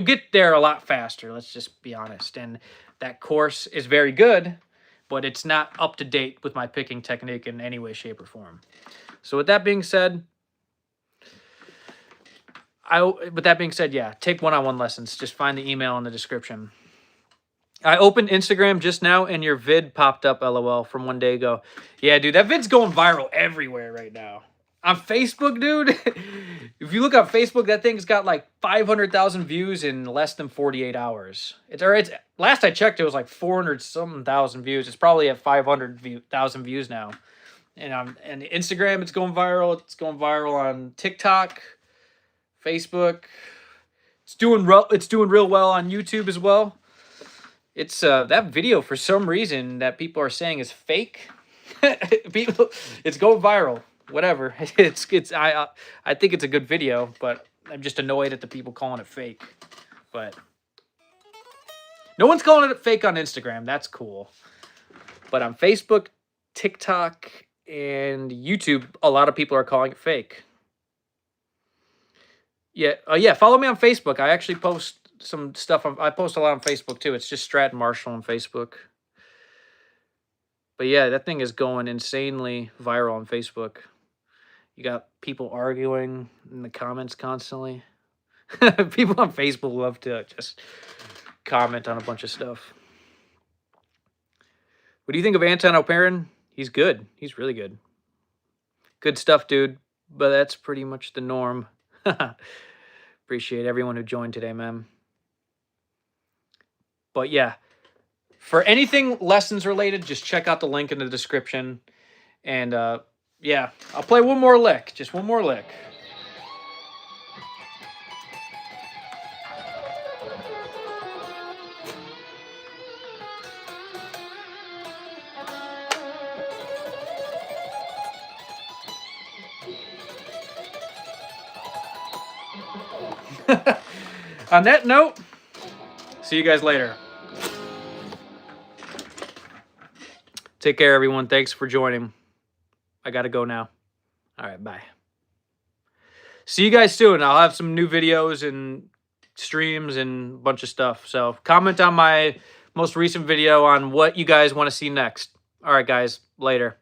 get there a lot faster. Let's just be honest. And that course is very good, but it's not up to date with my picking technique in any way, shape, or form. So with that being said, yeah, take one-on-one lessons. Just find the email in the description. I opened Instagram just now and your vid popped up, LOL, from one day ago. Yeah, dude, that vid's going viral everywhere right now. On Facebook, dude, if you look on Facebook, that thing's got like 500,000 views in less than 48 hours. It's last I checked, it was like 400-something thousand views. It's probably at 500,000 views now. And on Instagram, it's going viral. It's going viral on TikTok, Facebook. It's doing real well on YouTube as well. It's that video, for some reason, that people are saying is fake. It's going viral. Whatever. I think it's a good video, but I'm just annoyed at the people calling it fake. But no one's calling it fake on Instagram. That's cool. But on Facebook, TikTok, and YouTube, a lot of people are calling it fake. Yeah. Yeah. Follow me on Facebook. I actually post some stuff. I post a lot on Facebook too. It's just Straten Marshall on Facebook. But yeah, that thing is going insanely viral on Facebook. You got people arguing in the comments constantly. People on Facebook love to just comment on a bunch of stuff. What do you think of Anton O'Parin? He's good. He's really good. Good stuff, dude. But that's pretty much the norm. Appreciate everyone who joined today, man. But yeah, for anything lessons related, just check out the link in the description. And yeah, I'll play one more lick. Just one more lick. On that note, see you guys later. Take care, everyone. Thanks for joining. I got to go now. All right, bye. See you guys soon. I'll have some new videos and streams and a bunch of stuff. So comment on my most recent video on what you guys want to see next. All right, guys. Later.